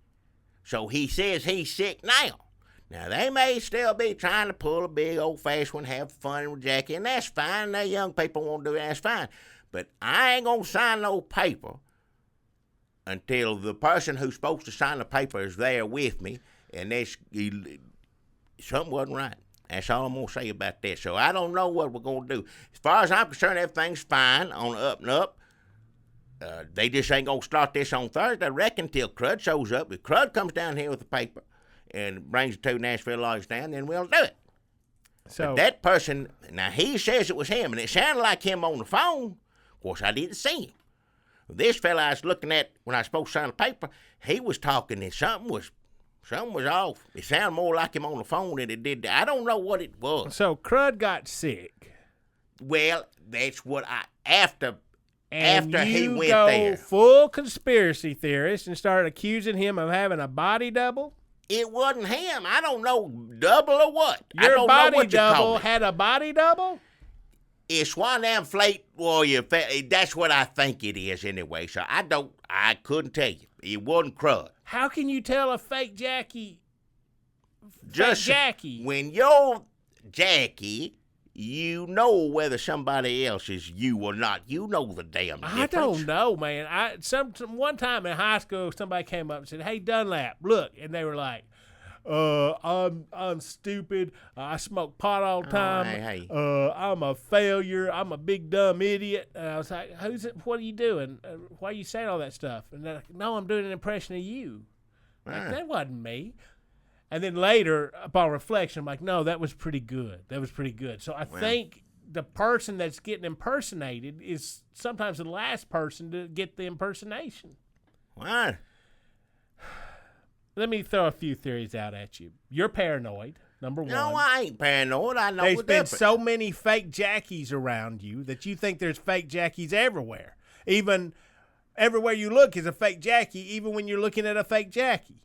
[SPEAKER 1] So he says he's sick now. Now, they may still be trying to pull a big old-fashioned one, have fun with Jackie, and that's fine. The young people won't do that. That's fine. But I ain't going to sign no paper until the person who's supposed to sign the paper is there with me, and something wasn't right. That's all I'm going to say about that. So I don't know what we're going to do. As far as I'm concerned, everything's fine on the up and up. They just ain't going to start this on Thursday, I reckon, until Crud shows up. If Crud comes down here with the paper and brings the two Nashville lawyers down, then we'll do it. So but that person, now he says it was him, and it sounded like him on the phone. Of course, I didn't see him. This fella I was looking at when I was supposed to sign the paper, he was talking and something was off. It sounded more like him on the phone than it did. I don't know what it was.
[SPEAKER 2] So Crud got sick.
[SPEAKER 1] Well, that's what after he went there.
[SPEAKER 2] You go full conspiracy theorist and started accusing him of having a body double?
[SPEAKER 1] It wasn't him. I don't know, double or what.
[SPEAKER 2] Your body double had a body double?
[SPEAKER 1] It's one of them Fleet Warrior. That's what I think it is anyway. So I couldn't tell you. It wasn't Crud.
[SPEAKER 2] How can you tell a fake Jackie?
[SPEAKER 1] Jackie. When you're Jackie, you know whether somebody else is you or not. You know the damn difference.
[SPEAKER 2] I don't know, man. One time in high school, somebody came up and said, "Hey, Dunlap, look," and they were like, I'm stupid. I smoke pot all the time.
[SPEAKER 1] Hey.
[SPEAKER 2] I'm a failure. I'm a big dumb idiot." And I was like, what are you doing? Why are you saying all that stuff? And they're like, "No, I'm doing an impression of you." Like, that wasn't me. And then later, upon reflection, I'm like, no, that was pretty good. So I think the person that's getting impersonated is sometimes the last person to get the impersonation.
[SPEAKER 1] What?
[SPEAKER 2] Let me throw a few theories out at you. You're paranoid, number one.
[SPEAKER 1] No, I ain't paranoid. I know
[SPEAKER 2] there's been so many fake Jackies around you that you think there's fake Jackies everywhere. Even everywhere you look is a fake Jackie, even when you're looking at a fake Jackie.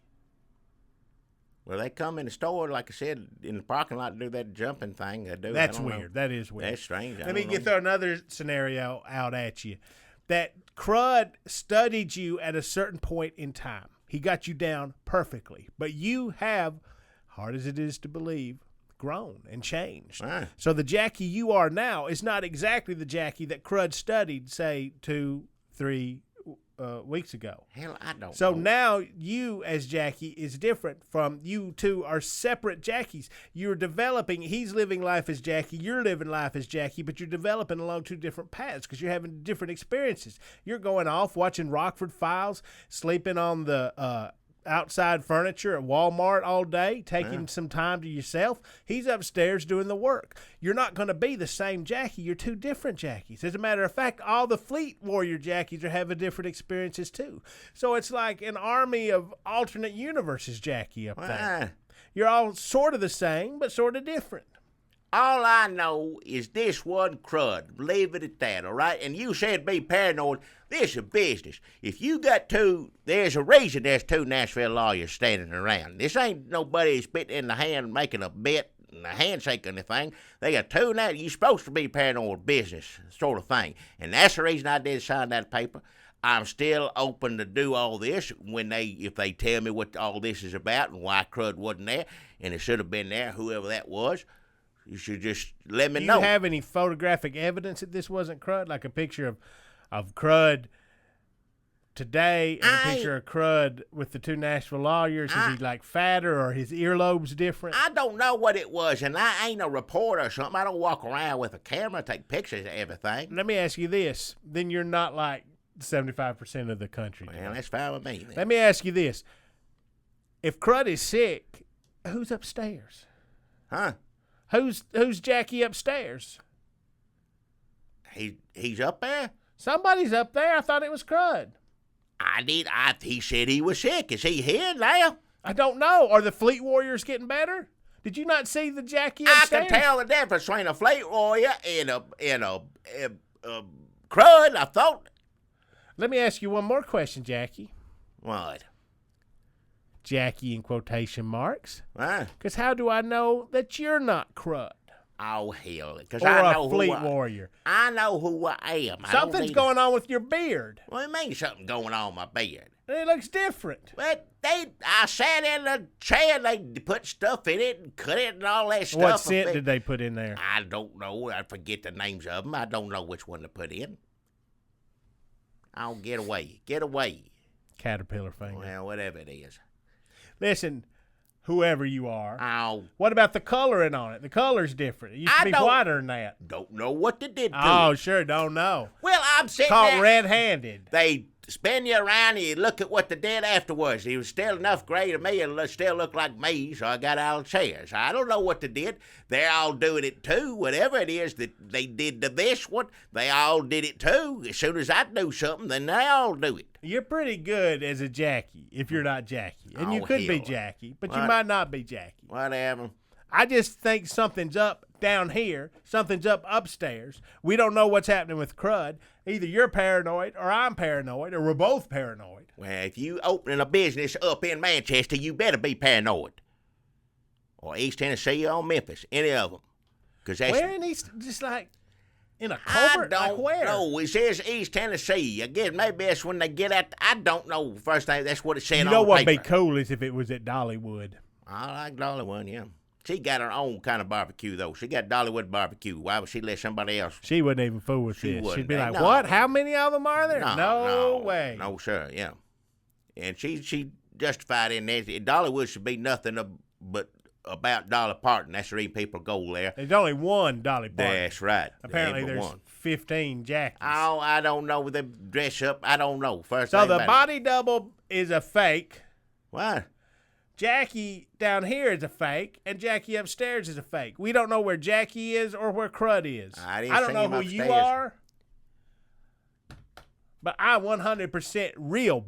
[SPEAKER 1] Well, they come in the store, like I said, in the parking lot to do that jumping thing.
[SPEAKER 2] That's weird. That is weird.
[SPEAKER 1] That's strange.
[SPEAKER 2] Let me throw another scenario out at you. That Crud studied you at a certain point in time. He got you down perfectly. But you have hard as it is to believe, grown and changed.
[SPEAKER 1] Ah.
[SPEAKER 2] So the Jackie you are now is not exactly the Jackie that Crud studied, say, 2-3 weeks ago.
[SPEAKER 1] Hell, I don't
[SPEAKER 2] So
[SPEAKER 1] know.
[SPEAKER 2] now you as Jackie is different from you two are separate Jackies. You're developing, he's living life as Jackie, you're living life as Jackie, but you're developing along two different paths because you're having different experiences. You're going off watching Rockford Files, sleeping on the outside furniture at Walmart all day, taking some time to yourself. He's upstairs doing the work. You're not going to be the same Jackie. You're two different Jackies. As a matter of fact, all the Fleet Warrior Jackies are having different experiences too. So it's like an army of alternate universes Jackie up there. You're all sort of the same, but sort of different.
[SPEAKER 1] All I know is this one crud. Leave it at that, all right? And you said be paranoid. This is a business. If you got there's a reason there's two Nashville lawyers standing around. This ain't nobody spitting in the hand making a bet and a handshake or anything. They got two now. You're supposed to be paranoid business sort of thing. And that's the reason I did sign that paper. I'm still open to do all this if they tell me what all this is about and why crud wasn't there and it should have been there, whoever that was. You should just let me know.
[SPEAKER 2] Do you have any photographic evidence that this wasn't Crud? Like a picture of Crud today and a picture of Crud with the two Nashville lawyers? Is he like fatter or his earlobes different?
[SPEAKER 1] I don't know what it was, and I ain't a reporter or something. I don't walk around with a camera, take pictures of everything.
[SPEAKER 2] Let me ask you this. Then you're not like 75% of the country.
[SPEAKER 1] Well, that's fine with me then.
[SPEAKER 2] Let me ask you this. If Crud is sick, who's upstairs?
[SPEAKER 1] Huh?
[SPEAKER 2] Who's Jackie upstairs?
[SPEAKER 1] He's up there?
[SPEAKER 2] Somebody's up there. I thought it was Crud.
[SPEAKER 1] He said he was sick. Is he here now?
[SPEAKER 2] I don't know. Are the Fleet Warriors getting better? Did you not see the Jackie upstairs?
[SPEAKER 1] I can tell the difference between a Fleet Warrior and a crud, I thought.
[SPEAKER 2] Let me ask you one more question, Jackie.
[SPEAKER 1] What?
[SPEAKER 2] Jackie in quotation marks.
[SPEAKER 1] Huh?
[SPEAKER 2] Because how do I know that you're not Crud?
[SPEAKER 1] Oh, hell. Because
[SPEAKER 2] Or
[SPEAKER 1] I know
[SPEAKER 2] a Fleet Warrior.
[SPEAKER 1] I know who I am.
[SPEAKER 2] Something's going on with your beard.
[SPEAKER 1] What do you mean something going on with my beard?
[SPEAKER 2] It looks different.
[SPEAKER 1] Well, I sat in the chair, they put stuff in it and cut it and all that stuff.
[SPEAKER 2] What scent did they put in there?
[SPEAKER 1] I don't know. I forget the names of them. I don't know which one to put in. Oh, get away. Get away.
[SPEAKER 2] Caterpillar finger.
[SPEAKER 1] Well, whatever it is.
[SPEAKER 2] Listen, whoever you are.
[SPEAKER 1] Oh.
[SPEAKER 2] What about the coloring on it? The color's different. It used to be whiter than that.
[SPEAKER 1] Don't know what they did to
[SPEAKER 2] Oh,
[SPEAKER 1] it.
[SPEAKER 2] sure, don't know.
[SPEAKER 1] Well, I'm sitting
[SPEAKER 2] Caught
[SPEAKER 1] there.
[SPEAKER 2] red-handed.
[SPEAKER 1] They spin you around and you look at what they did afterwards. He was still enough gray to me and still looked like me, so I got out of the chair. So I don't know what they did. They're all doing it too. Whatever it is that they did to this one, they all did it too. As soon as I do something, then they all do it.
[SPEAKER 2] You're pretty good as a Jackie if you're not Jackie. And you could be
[SPEAKER 1] hell.
[SPEAKER 2] Jackie, but
[SPEAKER 1] What?
[SPEAKER 2] you might not be Jackie.
[SPEAKER 1] Whatever.
[SPEAKER 2] I just think something's up down here. Something's up upstairs. We don't know what's happening with Crud. Either you're paranoid or I'm paranoid or we're both paranoid.
[SPEAKER 1] Well, if you opening a business up in Manchester, you better be paranoid. Or East Tennessee or Memphis, any of them. Cause that's,
[SPEAKER 2] Where in East, just like in a
[SPEAKER 1] I
[SPEAKER 2] covert? Like
[SPEAKER 1] don't
[SPEAKER 2] where?
[SPEAKER 1] know. It says East Tennessee. I guess maybe that's when they get out. I don't know. First thing, that's what it said
[SPEAKER 2] You
[SPEAKER 1] on
[SPEAKER 2] know
[SPEAKER 1] the
[SPEAKER 2] what'd be
[SPEAKER 1] paper.
[SPEAKER 2] cool is if it was at Dollywood.
[SPEAKER 1] I like Dollywood, yeah. She got her own kind of barbecue, though. She got Dollywood barbecue. Why would she let somebody else?
[SPEAKER 2] She wouldn't even fool with
[SPEAKER 1] She
[SPEAKER 2] this.
[SPEAKER 1] wouldn't.
[SPEAKER 2] She'd be like,
[SPEAKER 1] No.
[SPEAKER 2] what? How many of them are there?
[SPEAKER 1] No
[SPEAKER 2] way.
[SPEAKER 1] No, sir, yeah. And she justified in there. Dollywood should be nothing but about Dolly Parton. That's the reason people go there.
[SPEAKER 2] There's only one Dolly Parton.
[SPEAKER 1] That's right.
[SPEAKER 2] Apparently
[SPEAKER 1] There ain't
[SPEAKER 2] there's
[SPEAKER 1] but one.
[SPEAKER 2] 15 Jackies.
[SPEAKER 1] Oh, I don't know. They dress up. I don't know. First
[SPEAKER 2] So
[SPEAKER 1] thing
[SPEAKER 2] the
[SPEAKER 1] about
[SPEAKER 2] body double is a fake.
[SPEAKER 1] it. What?
[SPEAKER 2] Jackie down here is a fake, and Jackie upstairs is a fake. We don't know where Jackie is or where Crud is.
[SPEAKER 1] I didn't
[SPEAKER 2] don't
[SPEAKER 1] see
[SPEAKER 2] know
[SPEAKER 1] him
[SPEAKER 2] who you
[SPEAKER 1] upstairs.
[SPEAKER 2] are, but I'm 100% real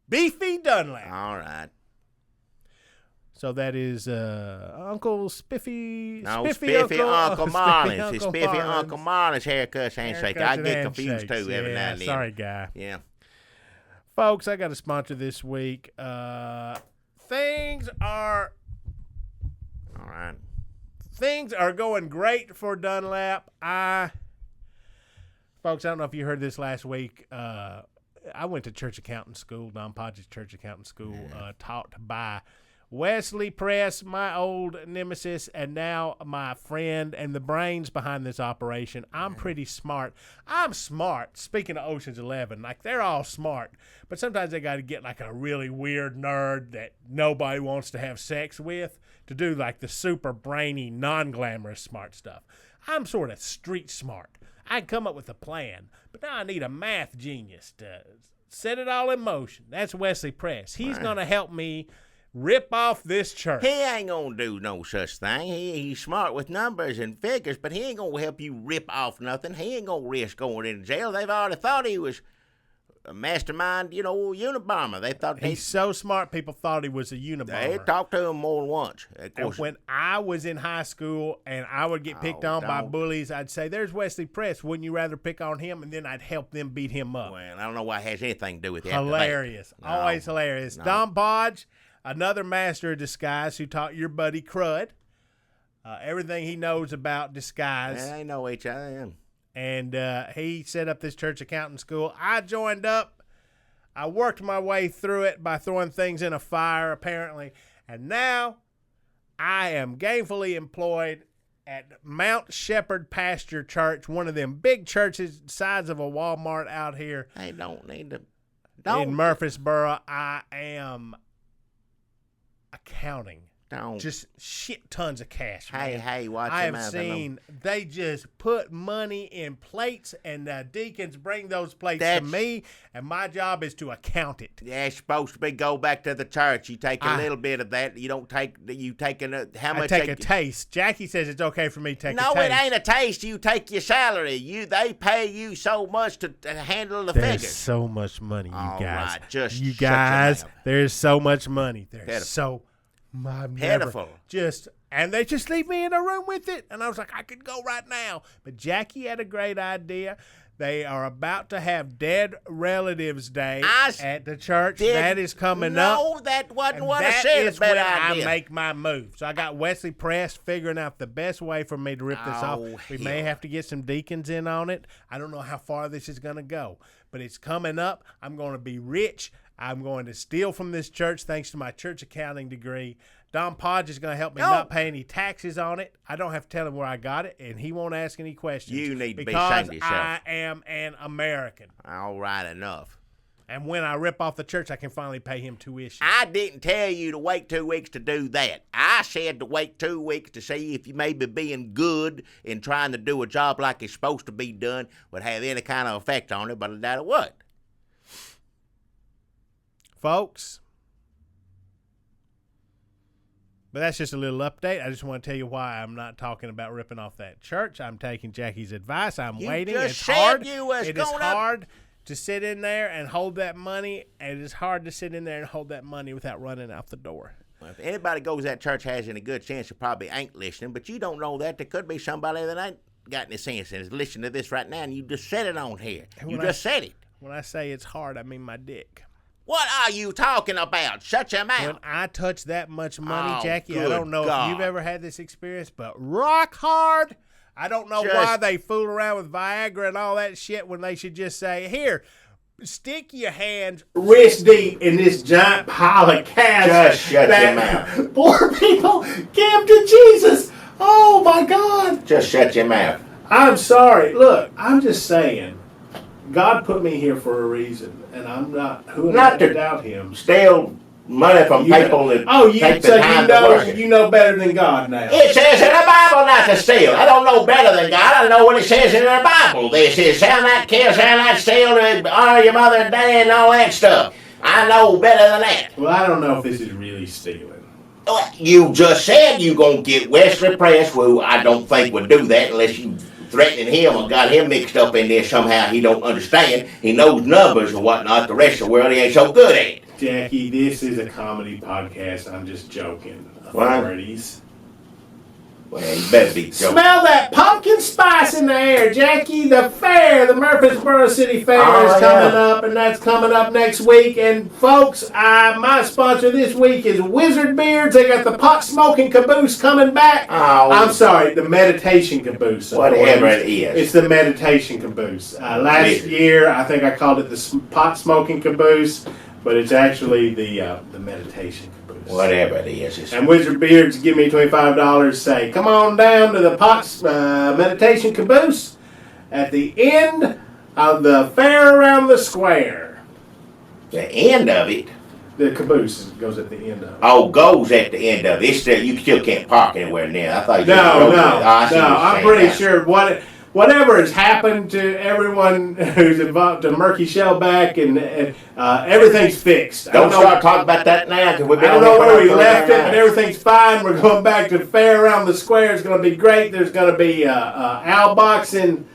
[SPEAKER 2] Beefy Dunlap.
[SPEAKER 1] All right.
[SPEAKER 2] So that is Uncle Spiffy.
[SPEAKER 1] No, Spiffy Uncle Marlin's. It's Spiffy
[SPEAKER 2] Marlin's.
[SPEAKER 1] Uncle Marlin's haircuts handshake.
[SPEAKER 2] Haircuts
[SPEAKER 1] I
[SPEAKER 2] and
[SPEAKER 1] get confused
[SPEAKER 2] handshakes.
[SPEAKER 1] too every
[SPEAKER 2] Yeah,
[SPEAKER 1] now and then.
[SPEAKER 2] sorry, guy.
[SPEAKER 1] Yeah.
[SPEAKER 2] Folks, I got a sponsor this week. Things are
[SPEAKER 1] All right.
[SPEAKER 2] going great for Dunlap. Folks, I don't know if you heard this last week. I went to church accounting school, Don Podge's church accounting school, taught by Wesley Press, my old nemesis, and now my friend and the brains behind this operation. I'm pretty smart. I'm smart. Speaking of Ocean's 11, like they're all smart, but sometimes they got to get like a really weird nerd that nobody wants to have sex with to do like the super brainy, non-glamorous smart stuff. I'm sort of street smart. I can come up with a plan, but now I need a math genius to set it all in motion. That's Wesley Press. He's going to help me rip off this church.
[SPEAKER 1] He ain't gonna do no such thing. He's smart with numbers and figures, but he ain't gonna help you rip off nothing. He ain't gonna risk going into jail. They've already thought he was a mastermind, Unabomber. They thought
[SPEAKER 2] He's so smart, people thought he was a
[SPEAKER 1] they
[SPEAKER 2] Unabomber.
[SPEAKER 1] talked to him more than once. Of
[SPEAKER 2] And
[SPEAKER 1] course,
[SPEAKER 2] when I was in high school and I would get picked on by
[SPEAKER 1] don't.
[SPEAKER 2] bullies, I'd say, there's Wesley Press. Wouldn't you rather pick on him? And then I'd help them beat him up.
[SPEAKER 1] well, I don't know why it has anything to do with that.
[SPEAKER 2] Hilarious.
[SPEAKER 1] No,
[SPEAKER 2] Always hilarious.
[SPEAKER 1] no.
[SPEAKER 2] Don Podge, another master of disguise who taught your buddy Crud everything he knows about disguise.
[SPEAKER 1] They know each other.
[SPEAKER 2] And he set up this church accounting school. I joined up. I worked my way through it by throwing things in a fire, apparently. And now I am gainfully employed at Mount Shepherd Pasture Church, one of them big churches the size of a Walmart out here
[SPEAKER 1] They don't need to.
[SPEAKER 2] in Murfreesboro. I am accounting.
[SPEAKER 1] Don't.
[SPEAKER 2] Just shit tons of cash, man.
[SPEAKER 1] Hey, watch
[SPEAKER 2] I
[SPEAKER 1] your
[SPEAKER 2] have
[SPEAKER 1] mouth.
[SPEAKER 2] seen they just put money in plates, and the deacons bring those plates to
[SPEAKER 1] That's-
[SPEAKER 2] me, and my job is to account it.
[SPEAKER 1] That's supposed to be go back to the church. You take a little bit of that. You don't take. You taking how much?
[SPEAKER 2] I take a taste. Jackie says it's okay for me to take
[SPEAKER 1] No,
[SPEAKER 2] a taste.
[SPEAKER 1] it ain't a taste. You take your salary. They pay you so much to handle the
[SPEAKER 2] There's
[SPEAKER 1] figures.
[SPEAKER 2] so much money, you
[SPEAKER 1] All
[SPEAKER 2] guys.
[SPEAKER 1] right, just
[SPEAKER 2] you
[SPEAKER 1] shut your
[SPEAKER 2] guys,
[SPEAKER 1] mouth.
[SPEAKER 2] there's so much money. There's
[SPEAKER 1] Pitiful.
[SPEAKER 2] so my
[SPEAKER 1] Pitiful.
[SPEAKER 2] and they just leave me in a room with it. And I was like, I could go right now. But Jackie had a great idea. They are about to have Dead Relatives Day at the church. That is coming up.
[SPEAKER 1] No, that wasn't what I
[SPEAKER 2] That
[SPEAKER 1] said.
[SPEAKER 2] is
[SPEAKER 1] It's a better
[SPEAKER 2] when
[SPEAKER 1] idea.
[SPEAKER 2] I make my move. So I got Wesley Press figuring out the best way for me to rip this off.
[SPEAKER 1] Oh,
[SPEAKER 2] We may
[SPEAKER 1] hell.
[SPEAKER 2] have to get some deacons in on it. I don't know how far this is going to go, but it's coming up. I'm going to be rich. I'm going to steal from this church thanks to my church accounting degree. Don Podge is going to help me not pay any taxes on it. I don't have to tell him where I got it, and he won't ask any questions.
[SPEAKER 1] You need to be
[SPEAKER 2] because
[SPEAKER 1] ashamed of yourself.
[SPEAKER 2] I am an American.
[SPEAKER 1] All right, enough.
[SPEAKER 2] And when I rip off the church, I can finally pay him tuition.
[SPEAKER 1] I didn't tell you to wait 2 weeks to do that. I said to wait 2 weeks to see if you maybe being good and trying to do a job like it's supposed to be done would have any kind of effect on it, but I doubt it would.
[SPEAKER 2] Folks. But that's just a little update. I just want to tell you why I'm not talking about ripping off that church. I'm taking Jackie's advice. I'm
[SPEAKER 1] You
[SPEAKER 2] waiting.
[SPEAKER 1] just
[SPEAKER 2] It's
[SPEAKER 1] said
[SPEAKER 2] hard.
[SPEAKER 1] you was
[SPEAKER 2] It is
[SPEAKER 1] going up-
[SPEAKER 2] hard to sit in there and hold that money. And it is hard to sit in there and hold that money without running out the door.
[SPEAKER 1] Well, if anybody goes to that church has any good sense, they probably ain't listening, but you don't know that. There could be somebody that ain't got any sense and is listening to this right now, and you just said it on here. You just said it.
[SPEAKER 2] When I say it's hard, I mean my dick.
[SPEAKER 1] What are you talking about? Shut your mouth.
[SPEAKER 2] When I touch that much money,
[SPEAKER 1] Oh,
[SPEAKER 2] Jackie, I
[SPEAKER 1] good
[SPEAKER 2] don't know
[SPEAKER 1] God.
[SPEAKER 2] if you've ever had this experience, but rock hard. I don't know why they fool around with Viagra and all that shit when they should just say, here, stick your hands wrist deep in this giant pile of cash.
[SPEAKER 1] Just shut your mouth.
[SPEAKER 2] Poor people give to Jesus. Oh, my God.
[SPEAKER 1] Just shut your mouth.
[SPEAKER 2] I'm sorry. Look, I'm just saying, God put me here for a reason, and I'm not who am I
[SPEAKER 1] Not
[SPEAKER 2] to
[SPEAKER 1] to-
[SPEAKER 2] doubt him.
[SPEAKER 1] Steal money from people that take the time to work.
[SPEAKER 2] you know better than God now.
[SPEAKER 1] It says in the Bible not to steal. I don't know better than God. I know what it says in the Bible. It says, shall not kill, shall not steal, to honor your mother and daddy and all that stuff. I know better than that.
[SPEAKER 2] Well, I don't know if this is really stealing.
[SPEAKER 1] You just said you gonna get Wesley Press, who I don't think would do that unless you threatening him or got him mixed up in this somehow. He don't understand. He knows numbers and whatnot. The rest of the world he ain't so good at it.
[SPEAKER 2] Jackie, this is a comedy podcast. I'm just joking.
[SPEAKER 1] What?
[SPEAKER 2] Authorities.
[SPEAKER 1] Well, you better be joking.
[SPEAKER 2] Smell that pumpkin spice in the air, Jackie. The fair, the Murfreesboro City Fair
[SPEAKER 1] Oh,
[SPEAKER 2] is coming
[SPEAKER 1] yeah.
[SPEAKER 2] up, and that's coming up next week. And folks, my sponsor this week is Wizard Beards. They got the pot smoking caboose coming back.
[SPEAKER 1] Oh.
[SPEAKER 2] I'm sorry, the meditation caboose.
[SPEAKER 1] Whatever it is.
[SPEAKER 2] It's the meditation caboose. Last year, I think I called it the pot smoking caboose, but it's actually the meditation caboose.
[SPEAKER 1] Whatever it is.
[SPEAKER 2] And Wizard Beards give me $25. Say, come on down to the Potts Meditation Caboose at the end of the fair around the square.
[SPEAKER 1] The end of it?
[SPEAKER 2] The caboose goes at the end of it.
[SPEAKER 1] Oh, goes at the end of it. It's still, you still can't park anywhere near. I thought you
[SPEAKER 2] No. I'm pretty sure whatever has happened to everyone who's involved, to Murky Shellback, and everything's fixed.
[SPEAKER 1] Don't start talking about that now.
[SPEAKER 2] I don't know where we left it, but everything's fine. We're going back to the fair around the square. It's going to be great. There's going to be owl boxing,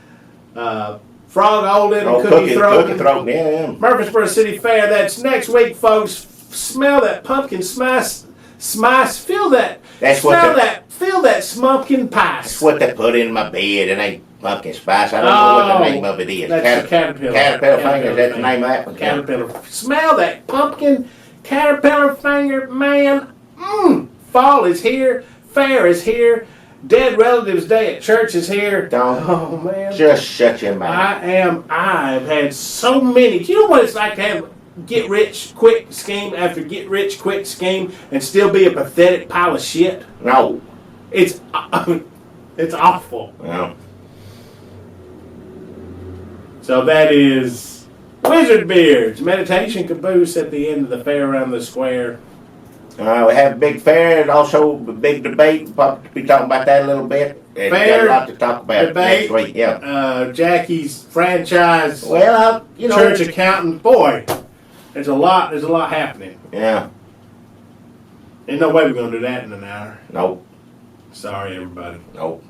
[SPEAKER 2] frog holding, cookie throwing.
[SPEAKER 1] Yeah.
[SPEAKER 2] Murfreesboro City Fair. That's next week, folks. Smell that pumpkin spice. Feel that. Feel that smumpkin pie.
[SPEAKER 1] That's what they put in my bed. It ain't pumpkin spice. I don't know what the name of it is.
[SPEAKER 2] That's caterpillar.
[SPEAKER 1] Caterpillar finger. That's the name of that one.
[SPEAKER 2] Caterpillar. Smell that pumpkin caterpillar finger, man. Fall is here. Fair is here. Dead Relatives Day at church is here. Oh man.
[SPEAKER 1] Just shut your mouth.
[SPEAKER 2] I've had so many. Do you know what it's like to have get rich quick scheme after get rich quick scheme and still be a pathetic pile of shit?
[SPEAKER 1] No.
[SPEAKER 2] It's awful.
[SPEAKER 1] No.
[SPEAKER 2] So that is Wizard Beards Meditation Caboose at the end of the fair around the square.
[SPEAKER 1] We have a big fair and also a big debate. We'll probably be talking about that a little bit. And
[SPEAKER 2] Fair,
[SPEAKER 1] got a lot to talk about
[SPEAKER 2] debate,
[SPEAKER 1] next week. Yeah.
[SPEAKER 2] Jackie's franchise.
[SPEAKER 1] Well,
[SPEAKER 2] church accountant. Boy, there's a lot happening.
[SPEAKER 1] Yeah.
[SPEAKER 2] Ain't no way we're gonna do that in an hour.
[SPEAKER 1] Nope.
[SPEAKER 2] Sorry, everybody.
[SPEAKER 1] Nope.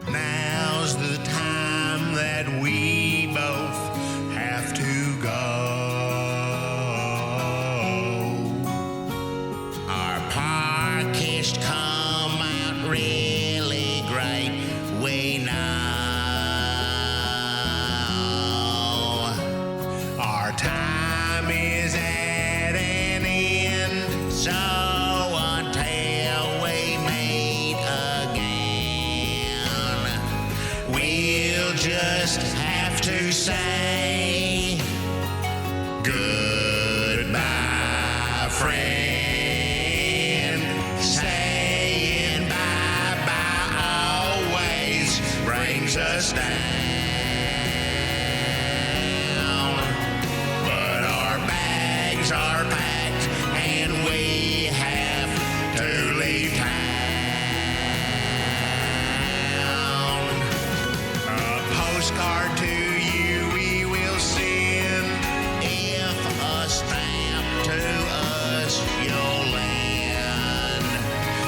[SPEAKER 5] Now's the time that we both have to go. Our podcast come out really great, we know. Our time is at an end, so until we meet again, we'll just have to say goodbye, friend. Saying bye-bye always brings us down. But our bags are packed and we have to leave town. A postcard to you we will send if a stamp to us you'll lend,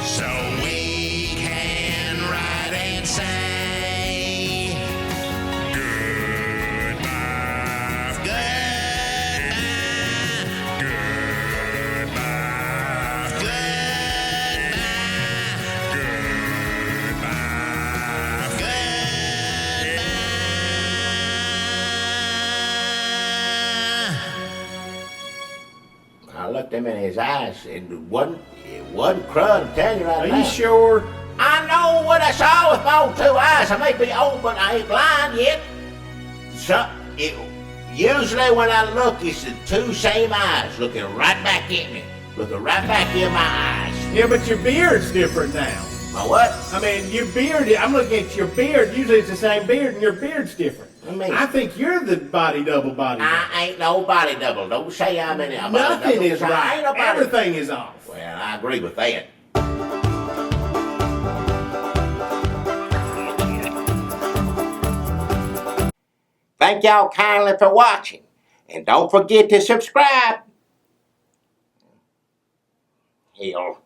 [SPEAKER 5] so we can write and say goodbye, goodbye, goodbye, goodbye, goodbye.
[SPEAKER 1] I looked him in his eyes. It wasn't crud. I'm telling you right
[SPEAKER 2] Are
[SPEAKER 1] now.
[SPEAKER 2] you sure?
[SPEAKER 1] I know what I saw with my own two eyes. I may be old, but I ain't blind yet. Usually when I look, it's the two same eyes looking right back at me. Looking right back in my eyes.
[SPEAKER 2] Yeah, but your beard's different now.
[SPEAKER 1] My what?
[SPEAKER 2] I mean, your beard, I'm looking at your beard. Usually it's the same beard, and your beard's different. I think you're the body double.
[SPEAKER 1] I ain't no body double. Don't say I'm in it.
[SPEAKER 2] Nothing is right. Everything is off.
[SPEAKER 1] Well, I agree with that. Thank y'all kindly for watching. And don't forget to subscribe. Hell.